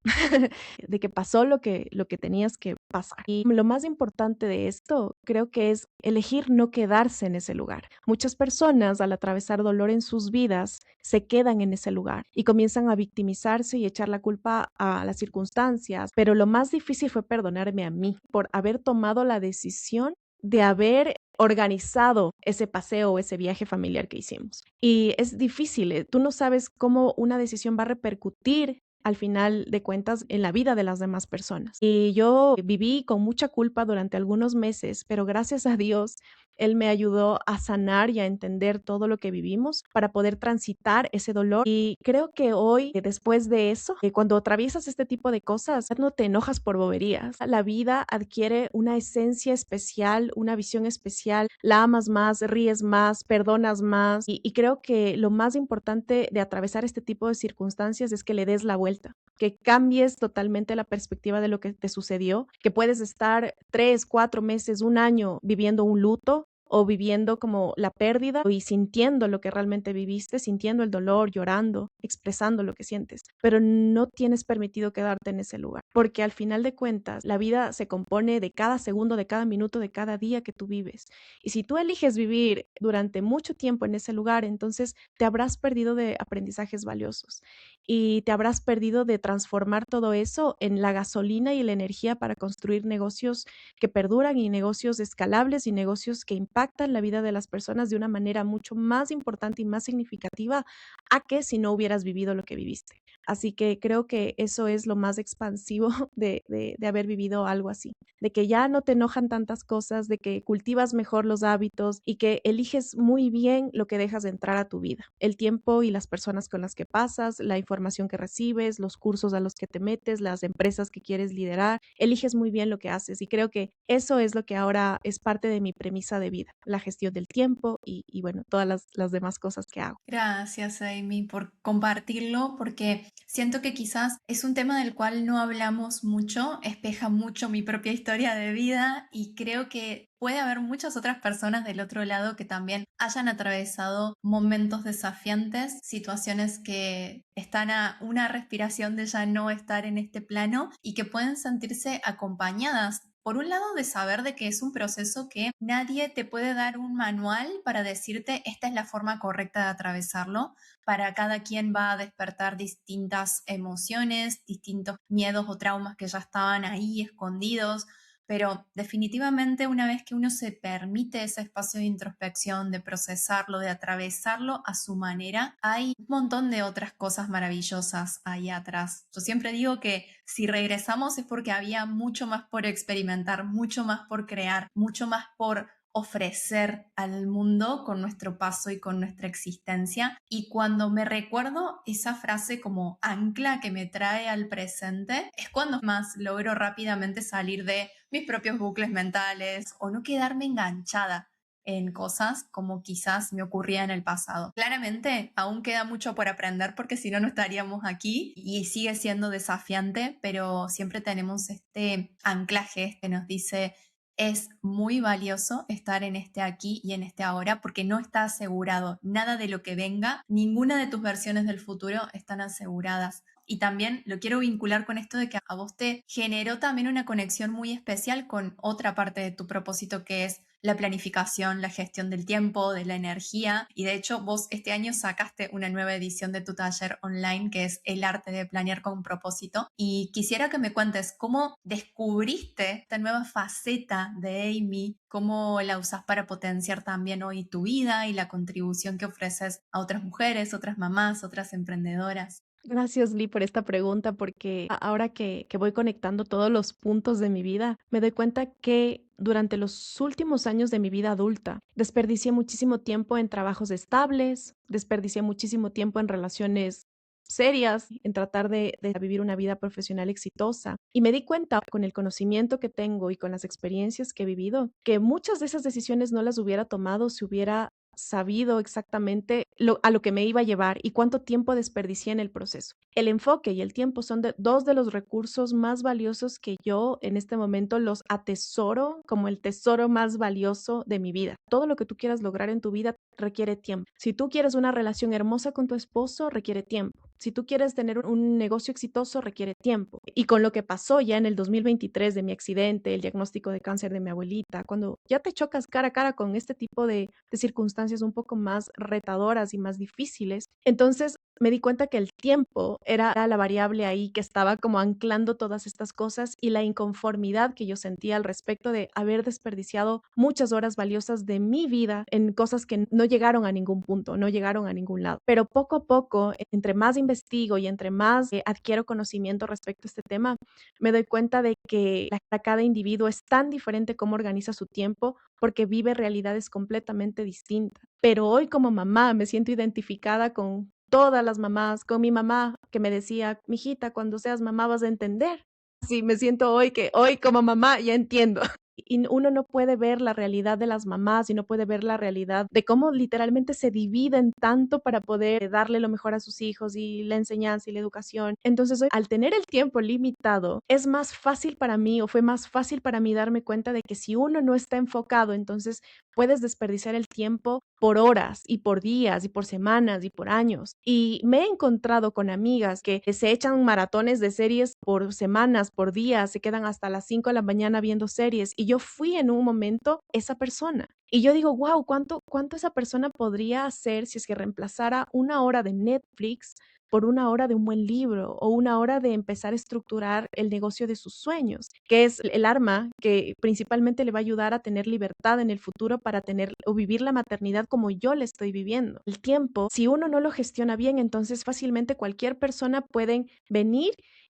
de que pasó lo que tenías que pasar. Y lo más importante de esto creo que es elegir no quedarse en ese lugar. Muchas personas al atravesar dolor en sus vidas se quedan en ese lugar y comienzan a victimizarse y echar la culpa a las circunstancias, pero lo más difícil fue perdonarme a mí por haber tomado la decisión de haber organizado ese paseo o ese viaje familiar que hicimos. Y es difícil, tú no sabes cómo una decisión va a repercutir al final de cuentas en la vida de las demás personas. Y yo viví con mucha culpa durante algunos meses, pero gracias a Dios, Él me ayudó a sanar y a entender todo lo que vivimos para poder transitar ese dolor. Y creo que hoy, después de eso, cuando atraviesas este tipo de cosas, no te enojas por boberías. La vida adquiere una esencia especial, una visión especial, la amas más, ríes más, perdonas más. Y creo que lo más importante de atravesar este tipo de circunstancias es que le des la vuelta, que cambies totalmente la perspectiva de lo que te sucedió, que puedes estar 3, 4 meses, un año viviendo un luto, o viviendo como la pérdida y sintiendo lo que realmente viviste, sintiendo el dolor, llorando, expresando lo que sientes, pero no tienes permitido quedarte en ese lugar, porque al final de cuentas la vida se compone de cada segundo, de cada minuto, de cada día que tú vives. Y si tú eliges vivir durante mucho tiempo en ese lugar, entonces te habrás perdido de aprendizajes valiosos y te habrás perdido de transformar todo eso en la gasolina y la energía para construir negocios que perduran y negocios escalables y negocios que impactan la vida de las personas de una manera mucho más importante y más significativa a que si no hubieras vivido lo que viviste. Así que creo que eso es lo más expansivo de haber vivido algo así, de que ya no te enojan tantas cosas, de que cultivas mejor los hábitos y que eliges muy bien lo que dejas de entrar a tu vida. El tiempo y las personas con las que pasas, la información que recibes, los cursos a los que te metes, las empresas que quieres liderar, eliges muy bien lo que haces y creo que eso es lo que ahora es parte de mi premisa de vida, la gestión del tiempo y bueno, todas las demás cosas que hago. Gracias, Amy, por compartirlo, porque siento que quizás es un tema del cual no hablamos mucho, espeja mucho mi propia historia de vida y creo que puede haber muchas otras personas del otro lado que también hayan atravesado momentos desafiantes, situaciones que están a una respiración de ya no estar en este plano y que pueden sentirse acompañadas por un lado, de saber de que es un proceso que nadie te puede dar un manual para decirte esta es la forma correcta de atravesarlo. Para cada quien va a despertar distintas emociones, distintos miedos o traumas que ya estaban ahí escondidos. Pero definitivamente una vez que uno se permite ese espacio de introspección, de procesarlo, de atravesarlo a su manera, hay un montón de otras cosas maravillosas ahí atrás. Yo siempre digo que si regresamos es porque había mucho más por experimentar, mucho más por crear, mucho más por ofrecer al mundo con nuestro paso y con nuestra existencia. Y cuando me recuerdo esa frase como ancla que me trae al presente, es cuando más logro rápidamente salir de mis propios bucles mentales o no quedarme enganchada en cosas como quizás me ocurría en el pasado. Claramente, aún queda mucho por aprender porque si no, no estaríamos aquí y sigue siendo desafiante, pero siempre tenemos este anclaje que nos dice es muy valioso estar en este aquí y en este ahora porque no está asegurado nada de lo que venga, ninguna de tus versiones del futuro están aseguradas. Y también lo quiero vincular con esto de que a vos te generó también una conexión muy especial con otra parte de tu propósito que es la planificación, la gestión del tiempo, de la energía. Y de hecho, vos este año sacaste una nueva edición de tu taller online que es El arte de planear con propósito. Y quisiera que me cuentes cómo descubriste esta nueva faceta de Amy, cómo la usas para potenciar también hoy tu vida y la contribución que ofreces a otras mujeres, otras mamás, otras emprendedoras. Gracias, Lee, por esta pregunta, porque ahora que voy conectando todos los puntos de mi vida, me doy cuenta que durante los últimos años de mi vida adulta, desperdicié muchísimo tiempo en trabajos estables, desperdicié muchísimo tiempo en relaciones serias, en tratar de vivir una vida profesional exitosa. Y me di cuenta con el conocimiento que tengo y con las experiencias que he vivido, que muchas de esas decisiones no las hubiera tomado si hubiera sabido exactamente a lo que me iba a llevar y cuánto tiempo desperdicié en el proceso. El enfoque y el tiempo son dos de los recursos más valiosos que yo en este momento los atesoro como el tesoro más valioso de mi vida. Todo lo que tú quieras lograr en tu vida requiere tiempo. Si tú quieres una relación hermosa con tu esposo, requiere tiempo. Si tú quieres tener un negocio exitoso, requiere tiempo. Y con lo que pasó ya en el 2023 de mi accidente, el diagnóstico de cáncer de mi abuelita, cuando ya te chocas cara a cara con este tipo de circunstancias un poco más retadoras y más difíciles, entonces me di cuenta que el tiempo era la variable ahí que estaba como anclando todas estas cosas y la inconformidad que yo sentía al respecto de haber desperdiciado muchas horas valiosas de mi vida en cosas que no llegaron a ningún punto, no llegaron a ningún lado. Pero poco a poco, entre más investigo y entre más adquiero conocimiento respecto a este tema, me doy cuenta de que cada individuo es tan diferente cómo organiza su tiempo porque vive realidades completamente distintas. Pero hoy como mamá me siento identificada con todas las mamás, con mi mamá que me decía, mijita, cuando seas mamá vas a entender. Sí, me siento hoy que hoy como mamá ya entiendo. y uno no puede ver la realidad de las mamás y no puede ver la realidad de cómo literalmente se dividen tanto para poder darle lo mejor a sus hijos y la enseñanza y la educación. Entonces, hoy, al tener el tiempo limitado, es más fácil para mí o fue más fácil para mí darme cuenta de que si uno no está enfocado, entonces puedes desperdiciar el tiempo por horas y por días y por semanas y por años. Y me he encontrado con amigas que se echan maratones de series por semanas, por días, se quedan hasta las 5 de la mañana viendo series. Y yo fui en un momento esa persona. Y yo digo, wow, ¿cuánto esa persona podría hacer si es que reemplazara una hora de Netflix por una hora de un buen libro o una hora de empezar a estructurar el negocio de sus sueños, que es el arma que principalmente le va a ayudar a tener libertad en el futuro para tener o vivir la maternidad como yo la estoy viviendo? El tiempo, si uno no lo gestiona bien, entonces fácilmente cualquier persona puede venir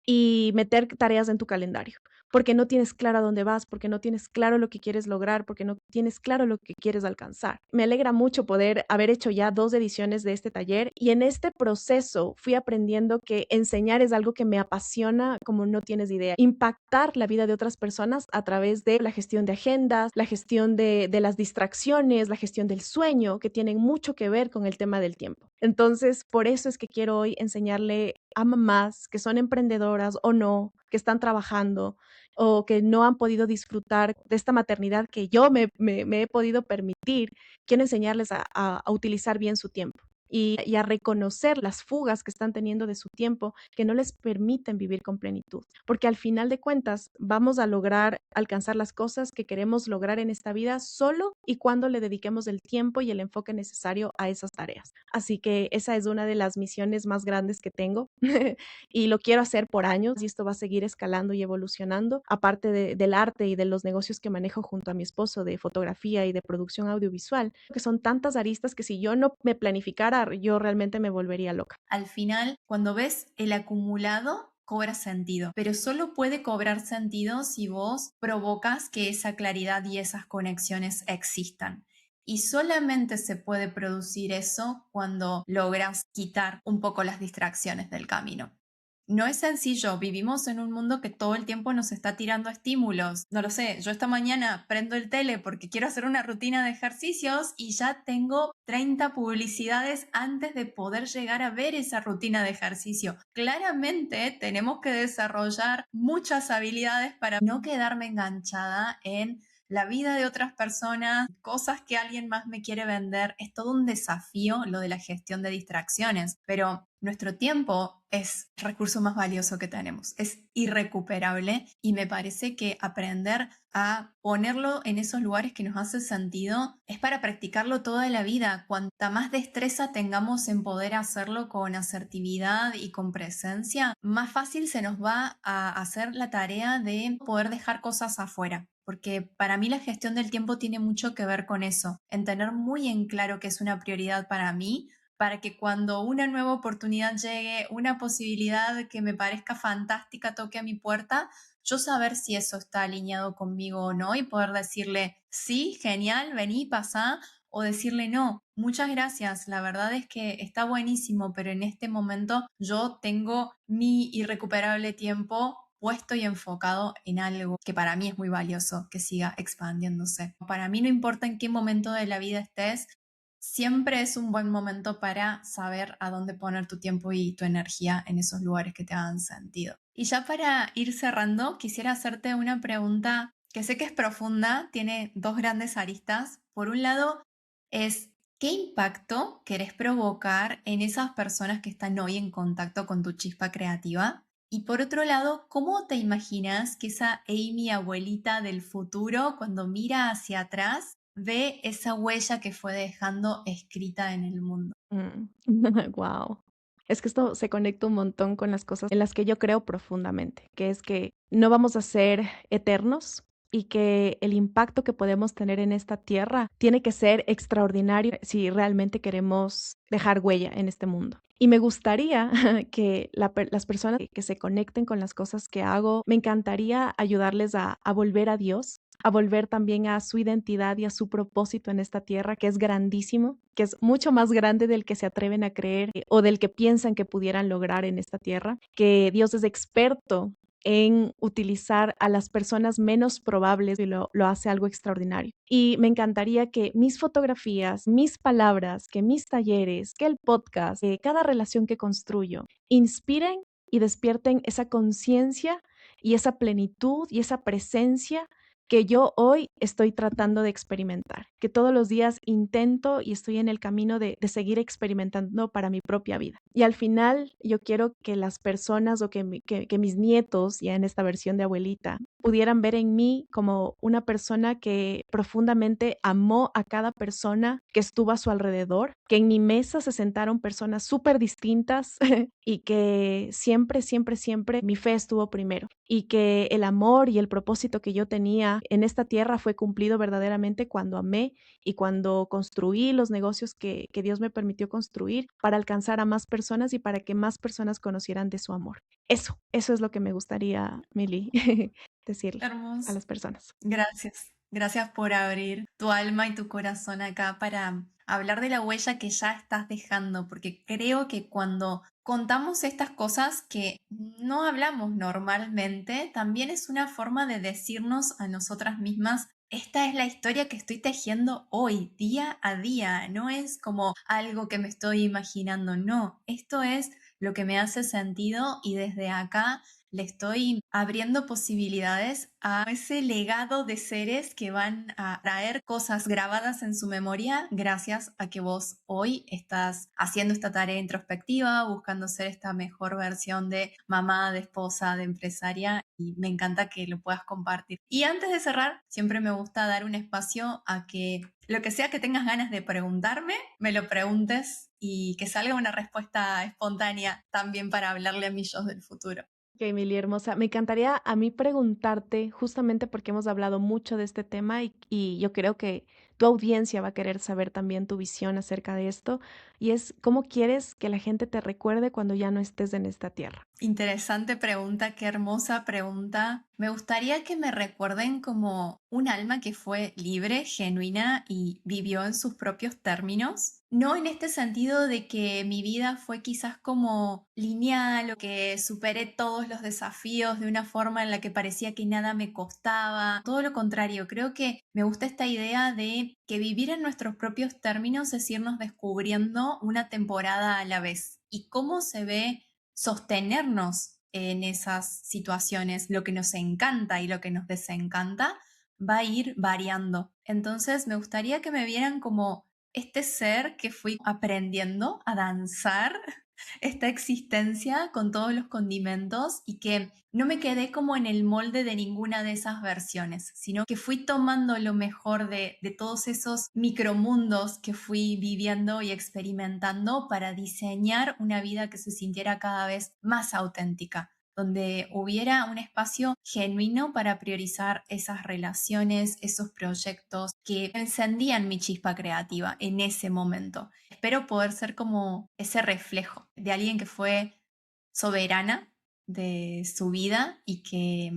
y meter tareas en tu calendario, porque no tienes claro a dónde vas, porque no tienes claro lo que quieres lograr, porque no tienes claro lo que quieres alcanzar. Me alegra mucho poder haber hecho ya 2 ediciones de este taller y en este proceso fui aprendiendo que enseñar es algo que me apasiona como no tienes idea. Impactar la vida de otras personas a través de la gestión de agendas, la gestión de las distracciones, la gestión del sueño, que tienen mucho que ver con el tema del tiempo. Entonces, por eso es que quiero hoy enseñarle a mamás que son emprendedoras o no, que están trabajando o que no han podido disfrutar de esta maternidad que yo me he podido permitir, quiero enseñarles a utilizar bien su tiempo y a reconocer las fugas que están teniendo de su tiempo que no les permiten vivir con plenitud. Porque al final de cuentas vamos a lograr alcanzar las cosas que queremos lograr en esta vida solo y cuando le dediquemos el tiempo y el enfoque necesario a esas tareas. Así que esa es una de las misiones más grandes que tengo y lo quiero hacer por años y esto va a seguir escalando y evolucionando, aparte del arte y de los negocios que manejo junto a mi esposo de fotografía y de producción audiovisual, que son tantas aristas que si yo no me planificara, yo realmente me volvería loca. Al final, cuando ves el acumulado, cobra sentido, pero solo puede cobrar sentido si vos provocas que esa claridad y esas conexiones existan. Y solamente se puede producir eso cuando logras quitar un poco las distracciones del camino. No es sencillo, vivimos en un mundo que todo el tiempo nos está tirando estímulos. No lo sé, yo esta mañana prendo el tele porque quiero hacer una rutina de ejercicios y ya tengo 30 publicidades antes de poder llegar a ver esa rutina de ejercicio. Claramente tenemos que desarrollar muchas habilidades para no quedarme enganchada en la vida de otras personas, cosas que alguien más me quiere vender. Es todo un desafío lo de la gestión de distracciones, pero nuestro tiempo es el recurso más valioso que tenemos, es irrecuperable y me parece que aprender a ponerlo en esos lugares que nos hace sentido es para practicarlo toda la vida. Cuanta más destreza tengamos en poder hacerlo con asertividad y con presencia, más fácil se nos va a hacer la tarea de poder dejar cosas afuera. Porque para mí la gestión del tiempo tiene mucho que ver con eso, en tener muy en claro que es una prioridad para mí, para que cuando una nueva oportunidad llegue, una posibilidad que me parezca fantástica toque a mi puerta, yo saber si eso está alineado conmigo o no y poder decirle, sí, genial, vení, pasá, o decirle, no, muchas gracias, la verdad es que está buenísimo, pero en este momento yo tengo mi irrecuperable tiempo puesto y enfocado en algo que para mí es muy valioso, que siga expandiéndose. Para mí no importa en qué momento de la vida estés, siempre es un buen momento para saber a dónde poner tu tiempo y tu energía en esos lugares que te hagan sentido. Y ya para ir cerrando, quisiera hacerte una pregunta que sé que es profunda, tiene dos grandes aristas. Por un lado, es ¿qué impacto querés provocar en esas personas que están hoy en contacto con tu chispa creativa? Y por otro lado, ¿cómo te imaginas que esa Amy abuelita del futuro, cuando mira hacia atrás, ve esa huella que fue dejando escrita en el mundo? Wow. Es que esto se conecta un montón con las cosas en las que yo creo profundamente, que es que no vamos a ser eternos y que el impacto que podemos tener en esta tierra tiene que ser extraordinario si realmente queremos dejar huella en este mundo. Y me gustaría que las personas que se conecten con las cosas que hago, me encantaría ayudarles a volver a Dios, a volver también a su identidad y a su propósito en esta tierra, que es grandísimo, que es mucho más grande del que se atreven a creer o del que piensan que pudieran lograr en esta tierra, que Dios es experto en utilizar a las personas menos probables y lo hace algo extraordinario. Y me encantaría que mis fotografías, mis palabras, que mis talleres, que el podcast, que cada relación que construyo, inspiren y despierten esa conciencia y esa plenitud y esa presencia que yo hoy estoy tratando de experimentar, que todos los días intento y estoy en el camino de seguir experimentando para mi propia vida. Y al final yo quiero que las personas o que mis nietos, ya en esta versión de abuelita, pudieran ver en mí como una persona que profundamente amó a cada persona que estuvo a su alrededor, que en mi mesa se sentaron personas súper distintas y que siempre, siempre, siempre mi fe estuvo primero y que el amor y el propósito que yo tenía en esta tierra fue cumplido verdaderamente cuando amé y cuando construí los negocios que Dios me permitió construir para alcanzar a más personas y para que más personas conocieran de su amor. Eso es lo que me gustaría, Mili, decirle a Hermoso. las personas. Gracias. Gracias por abrir tu alma y tu corazón acá para hablar de la huella que ya estás dejando, porque creo que cuando contamos estas cosas que no hablamos normalmente, también es una forma de decirnos a nosotras mismas, esta es la historia que estoy tejiendo hoy, día a día, no es como algo que me estoy imaginando, no, esto es lo que me hace sentido y desde acá le estoy abriendo posibilidades a ese legado de seres que van a traer cosas grabadas en su memoria gracias a que vos hoy estás haciendo esta tarea introspectiva, buscando ser esta mejor versión de mamá, de esposa, de empresaria y me encanta que lo puedas compartir. Y antes de cerrar, siempre me gusta dar un espacio a que lo que sea que tengas ganas de preguntarme, me lo preguntes y que salga una respuesta espontánea también para hablarle a mi yo del futuro. Ok, Emilia hermosa, me encantaría a mí preguntarte, justamente porque hemos hablado mucho de este tema y yo creo que tu audiencia va a querer saber también tu visión acerca de esto, y es cómo quieres que la gente te recuerde cuando ya no estés en esta tierra. Interesante pregunta, qué hermosa pregunta. Me gustaría que me recuerden como un alma que fue libre, genuina y vivió en sus propios términos. No en este sentido de que mi vida fue quizás como lineal o que superé todos los desafíos de una forma en la que parecía que nada me costaba. Todo lo contrario, creo que me gusta esta idea de que vivir en nuestros propios términos es irnos descubriendo una temporada a la vez. ¿Y cómo se ve sostenernos en esas situaciones? Lo que nos encanta y lo que nos desencanta va a ir variando. Entonces me gustaría que me vieran como este ser que fui aprendiendo a danzar esta existencia con todos los condimentos y que no me quedé como en el molde de ninguna de esas versiones, sino que fui tomando lo mejor de todos esos micromundos que fui viviendo y experimentando para diseñar una vida que se sintiera cada vez más auténtica, donde hubiera un espacio genuino para priorizar esas relaciones, esos proyectos que encendían mi chispa creativa en ese momento. Espero poder ser como ese reflejo de alguien que fue soberana de su vida y que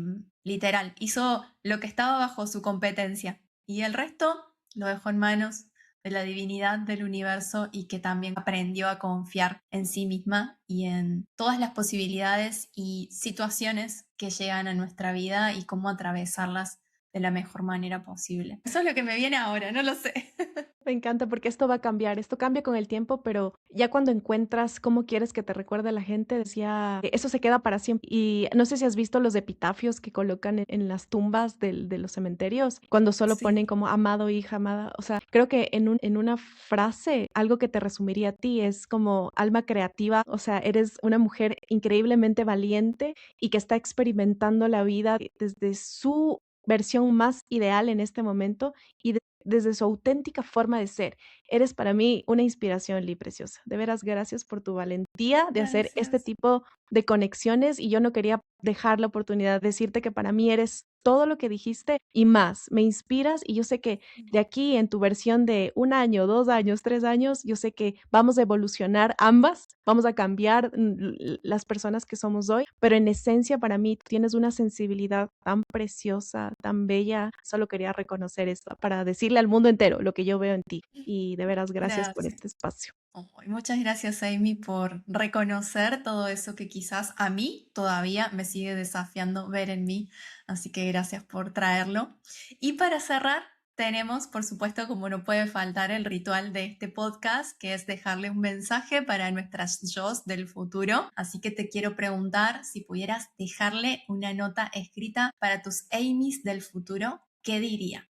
literal hizo lo que estaba bajo su competencia y el resto lo dejó en manos de la divinidad del universo y que también aprendió a confiar en sí misma y en todas las posibilidades y situaciones que llegan a nuestra vida y cómo atravesarlas de la mejor manera posible. Eso es lo que me viene ahora, no lo sé. Me encanta porque esto va a cambiar, esto cambia con el tiempo, pero ya cuando encuentras cómo quieres que te recuerde la gente, decía, eso se queda para siempre. Y no sé si has visto los epitafios que colocan en las tumbas de los cementerios, cuando solo Sí. ponen como amado, hija, amada. O sea, creo que en una frase, algo que te resumiría a ti es como alma creativa, o sea, eres una mujer increíblemente valiente y que está experimentando la vida desde su versión más ideal en este momento y desde su auténtica forma de ser. Eres para mí una inspiración, Lee, preciosa. De veras, gracias por tu valentía de hacer este Gracias. tipo de conexiones y yo no quería dejar la oportunidad de decirte que para mí eres todo lo que dijiste y más. Me inspiras y yo sé que de aquí en tu versión de 1 año, 2 años, 3 años, yo sé que vamos a evolucionar ambas, vamos a cambiar las personas que somos hoy, pero en esencia para mí tienes una sensibilidad tan preciosa, tan bella. Solo quería reconocer esto para decirle al mundo entero lo que yo veo en ti y de veras gracias por Gracias. este espacio. Oh, y muchas gracias, Amy, por reconocer todo eso que quizás a mí todavía me sigue desafiando ver en mí. Así que gracias por traerlo. Y para cerrar, tenemos, por supuesto, como no puede faltar, el ritual de este podcast, que es dejarle un mensaje para nuestras yo's del futuro. Así que te quiero preguntar si pudieras dejarle una nota escrita para tus Amy's del futuro, ¿qué diría?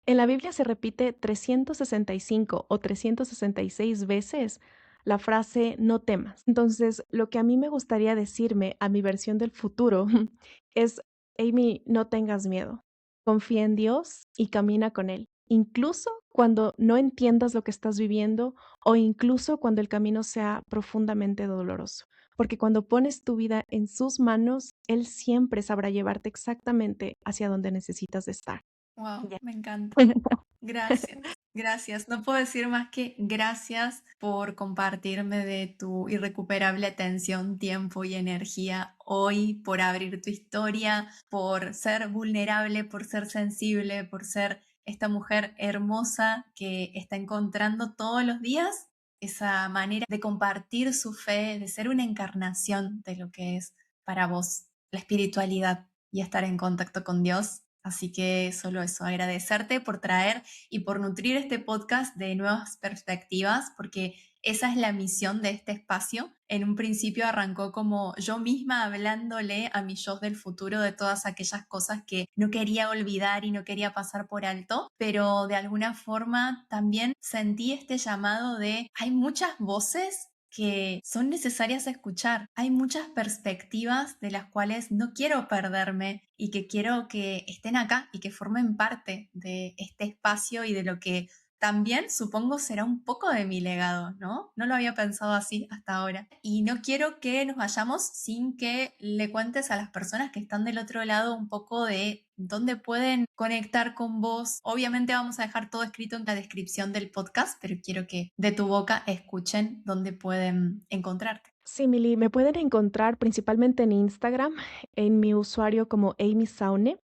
En la Biblia se repite 365 o 366 veces la frase no temas. Entonces, lo que a mí me gustaría decirme a mi versión del futuro es, Amy, no tengas miedo. Confía en Dios y camina con Él. Incluso cuando no entiendas lo que estás viviendo o incluso cuando el camino sea profundamente doloroso. Porque cuando pones tu vida en sus manos, Él siempre sabrá llevarte exactamente hacia donde necesitas de estar. Wow, Ya. me encanta. Gracias, gracias. No puedo decir más que gracias por compartirme de tu irrecuperable atención, tiempo y energía hoy, por abrir tu historia, por ser vulnerable, por ser sensible, por ser esta mujer hermosa que está encontrando todos los días esa manera de compartir su fe, de ser una encarnación de lo que es para vos la espiritualidad y estar en contacto con Dios. Así que solo eso, agradecerte por traer y por nutrir este podcast de nuevas perspectivas, porque esa es la misión de este espacio. En un principio arrancó como yo misma hablándole a mi yo del futuro de todas aquellas cosas que no quería olvidar y no quería pasar por alto, pero de alguna forma también sentí este llamado de hay muchas voces que son necesarias escuchar. Hay muchas perspectivas de las cuales no quiero perderme y que quiero que estén acá y que formen parte de este espacio y de lo que también supongo será un poco de mi legado, ¿no? No lo había pensado así hasta ahora. Y no quiero que nos vayamos sin que le cuentes a las personas que están del otro lado un poco de dónde pueden conectar con vos. Obviamente vamos a dejar todo escrito en la descripción del podcast, pero quiero que de tu boca escuchen dónde pueden encontrarte. Sí, Mili, me pueden encontrar principalmente en Instagram, en mi usuario como Amy Saune.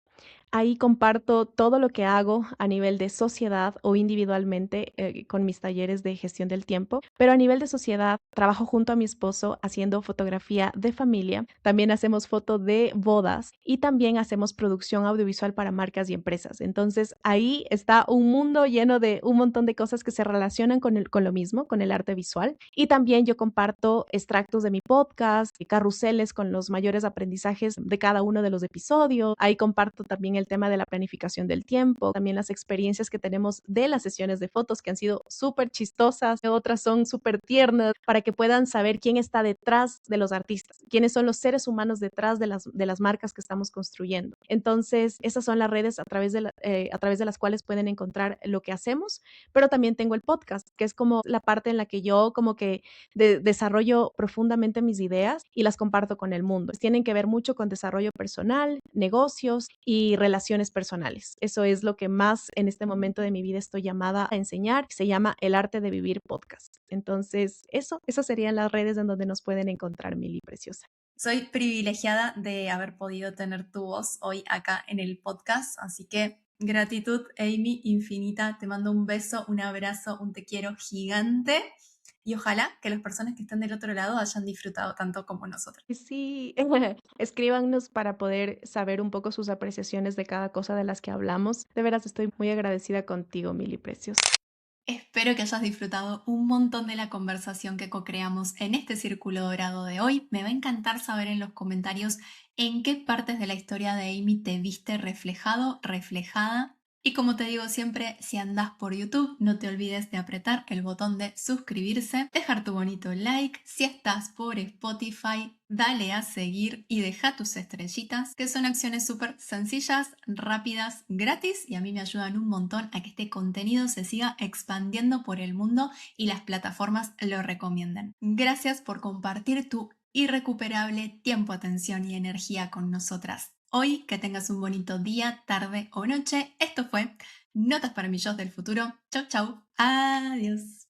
Ahí comparto todo lo que hago a nivel de sociedad o individualmente con mis talleres de gestión del tiempo, pero a nivel de sociedad trabajo junto a mi esposo haciendo fotografía de familia, también hacemos foto de bodas y también hacemos producción audiovisual para marcas y empresas. Entonces ahí está un mundo lleno de un montón de cosas que se relacionan con lo mismo, con el arte visual. Y también yo comparto extractos de mi podcast, carruseles con los mayores aprendizajes de cada uno de los episodios. Ahí comparto también el tema de la planificación del tiempo, también las experiencias que tenemos de las sesiones de fotos que han sido súper chistosas, otras son súper tiernas, para que puedan saber quién está detrás de los artistas, quiénes son los seres humanos detrás de las marcas que estamos construyendo. Entonces, esas son las redes a través de las cuales pueden encontrar lo que hacemos, pero también tengo el podcast, que es como la parte en la que yo como que desarrollo profundamente mis ideas y las comparto con el mundo. Tienen que ver mucho con desarrollo personal, negocios y relaciones personales. Eso es lo que más en este momento de mi vida estoy llamada a enseñar. Se llama El Arte de Vivir Podcast. Entonces, esas serían las redes en donde nos pueden encontrar, Mili Preciosa. Soy privilegiada de haber podido tener tu voz hoy acá en el podcast, así que gratitud, Amy, infinita. Te mando un beso, un abrazo, un te quiero gigante y ojalá que las personas que están del otro lado hayan disfrutado tanto como nosotros. Sí, escríbanos para poder saber un poco sus apreciaciones de cada cosa de las que hablamos. De veras estoy muy agradecida contigo, Mili Preciosa. Espero que hayas disfrutado un montón de la conversación que co-creamos en este círculo dorado de hoy. Me va a encantar saber en los comentarios en qué partes de la historia de Amy te viste reflejado, reflejada. Y como te digo siempre, si andas por YouTube, no te olvides de apretar el botón de suscribirse, dejar tu bonito like. Si estás por Spotify, dale a seguir y deja tus estrellitas, que son acciones súper sencillas, rápidas, gratis y a mí me ayudan un montón a que este contenido se siga expandiendo por el mundo y las plataformas lo recomienden. Gracias por compartir tu irrecuperable tiempo, atención y energía con nosotras. Hoy que tengas un bonito día, tarde o noche. Esto fue Notas para mi yo del futuro. Chau, chau. Adiós.